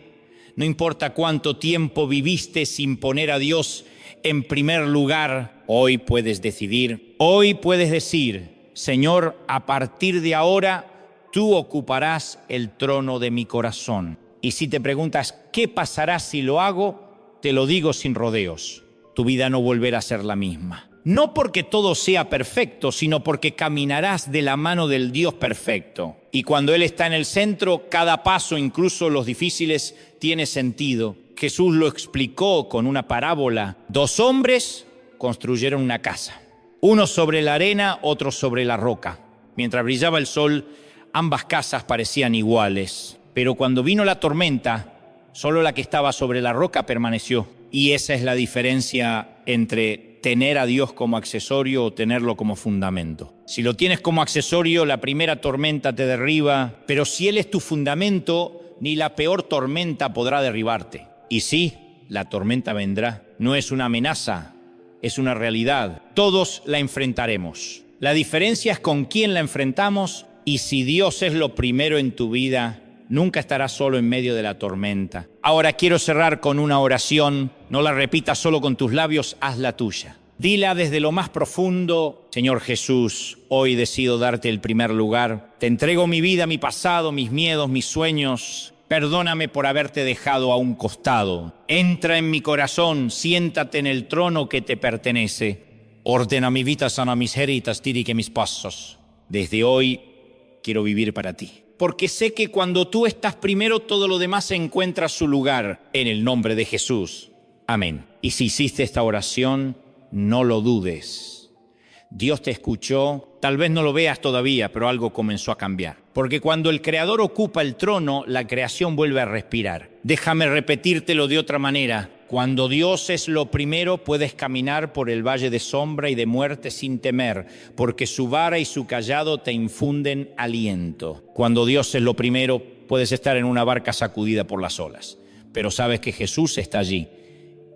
no importa cuánto tiempo viviste sin poner a Dios en primer lugar. Hoy puedes decidir, hoy puedes decir, Señor, a partir de ahora, tú ocuparás el trono de mi corazón. Y si te preguntas, ¿qué pasará si lo hago? Te lo digo sin rodeos. Tu vida no volverá a ser la misma. No porque todo sea perfecto, sino porque caminarás de la mano del Dios perfecto. Y cuando Él está en el centro, cada paso, incluso los difíciles, tiene sentido. Jesús lo explicó con una parábola. 2 hombres construyeron una casa. Uno sobre la arena, otro sobre la roca. Mientras brillaba el sol, ambas casas parecían iguales, pero cuando vino la tormenta, solo la que estaba sobre la roca permaneció. Y esa es la diferencia entre tener a Dios como accesorio o tenerlo como fundamento. Si lo tienes como accesorio, la primera tormenta te derriba, pero si Él es tu fundamento, ni la peor tormenta podrá derribarte. Y sí, la tormenta vendrá. No es una amenaza, es una realidad. Todos la enfrentaremos. La diferencia es con quién la enfrentamos. Y si Dios es lo primero en tu vida, nunca estarás solo en medio de la tormenta. Ahora quiero cerrar con una oración. No la repitas solo con tus labios, hazla tuya. Dila desde lo más profundo, Señor Jesús, hoy decido darte el primer lugar. Te entrego mi vida, mi pasado, mis miedos, mis sueños. Perdóname por haberte dejado a un costado. Entra en mi corazón, siéntate en el trono que te pertenece. Ordena mi vida, sana mis heridas, dirige mis pasos. Desde hoy quiero vivir para ti. Porque sé que cuando tú estás primero, todo lo demás encuentra su lugar. En el nombre de Jesús. Amén. Y si hiciste esta oración, no lo dudes. Dios te escuchó. Tal vez no lo veas todavía, pero algo comenzó a cambiar. Porque cuando el Creador ocupa el trono, la creación vuelve a respirar. Déjame repetírtelo de otra manera. Cuando Dios es lo primero, puedes caminar por el valle de sombra y de muerte sin temer, porque su vara y su cayado te infunden aliento. Cuando Dios es lo primero, puedes estar en una barca sacudida por las olas, pero sabes que Jesús está allí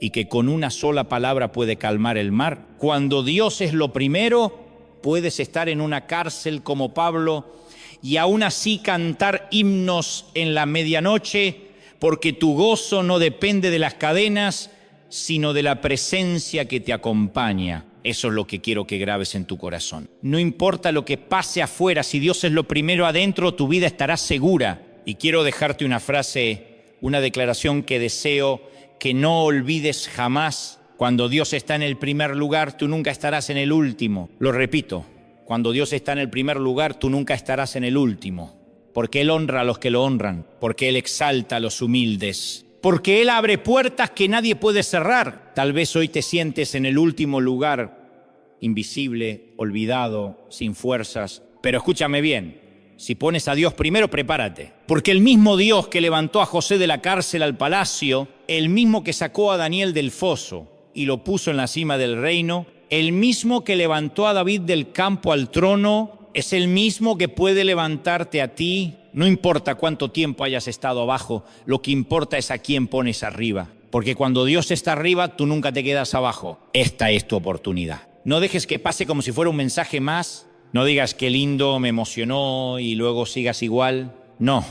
y que con una sola palabra puede calmar el mar. Cuando Dios es lo primero, puedes estar en una cárcel como Pablo y aún así cantar himnos en la medianoche, porque tu gozo no depende de las cadenas, sino de la presencia que te acompaña. Eso es lo que quiero que grabes en tu corazón. No importa lo que pase afuera, si Dios es lo primero adentro, tu vida estará segura. Y quiero dejarte una frase, una declaración que deseo que no olvides jamás. Cuando Dios está en el primer lugar, tú nunca estarás en el último. Lo repito, cuando Dios está en el primer lugar, tú nunca estarás en el último. Porque Él honra a los que lo honran, porque Él exalta a los humildes, porque Él abre puertas que nadie puede cerrar. Tal vez hoy te sientes en el último lugar, invisible, olvidado, sin fuerzas. Pero escúchame bien, si pones a Dios primero, prepárate. Porque el mismo Dios que levantó a José de la cárcel al palacio, el mismo que sacó a Daniel del foso y lo puso en la cima del reino, el mismo que levantó a David del campo al trono, es el mismo que puede levantarte a ti. No importa cuánto tiempo hayas estado abajo, lo que importa es a quién pones arriba. Porque cuando Dios está arriba, tú nunca te quedas abajo. Esta es tu oportunidad. No dejes que pase como si fuera un mensaje más. No digas qué lindo, me emocionó y luego sigas igual. No.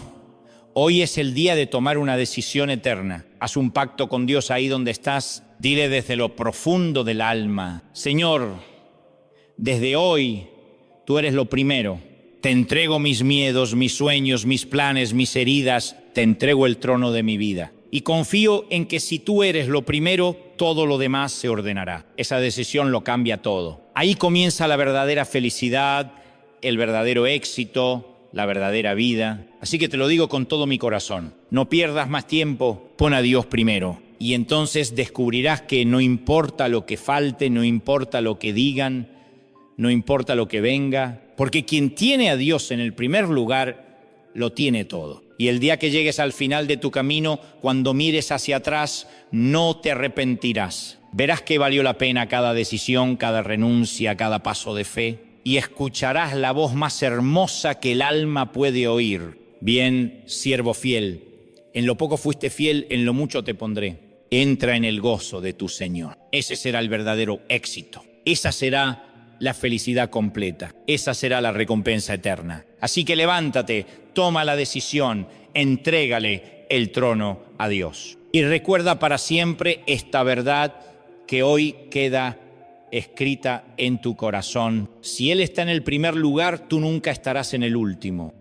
Hoy es el día de tomar una decisión eterna. Haz un pacto con Dios ahí donde estás. Dile desde lo profundo del alma: Señor, desde hoy tú eres lo primero. Te entrego mis miedos, mis sueños, mis planes, mis heridas. Te entrego el trono de mi vida. Y confío en que si tú eres lo primero, todo lo demás se ordenará. Esa decisión lo cambia todo. Ahí comienza la verdadera felicidad, el verdadero éxito, la verdadera vida. Así que te lo digo con todo mi corazón. No pierdas más tiempo, pon a Dios primero. Y entonces descubrirás que no importa lo que falte, no importa lo que digan, no importa lo que venga, porque quien tiene a Dios en el primer lugar, lo tiene todo. Y el día que llegues al final de tu camino, cuando mires hacia atrás, no te arrepentirás. Verás que valió la pena cada decisión, cada renuncia, cada paso de fe, y escucharás la voz más hermosa que el alma puede oír. Bien, siervo fiel, en lo poco fuiste fiel, en lo mucho te pondré. Entra en el gozo de tu Señor. Ese será el verdadero éxito. Esa será la felicidad completa. Esa será la recompensa eterna. Así que levántate, toma la decisión, entrégale el trono a Dios. Y recuerda para siempre esta verdad que hoy queda escrita en tu corazón. Si Él está en el primer lugar, tú nunca estarás en el último.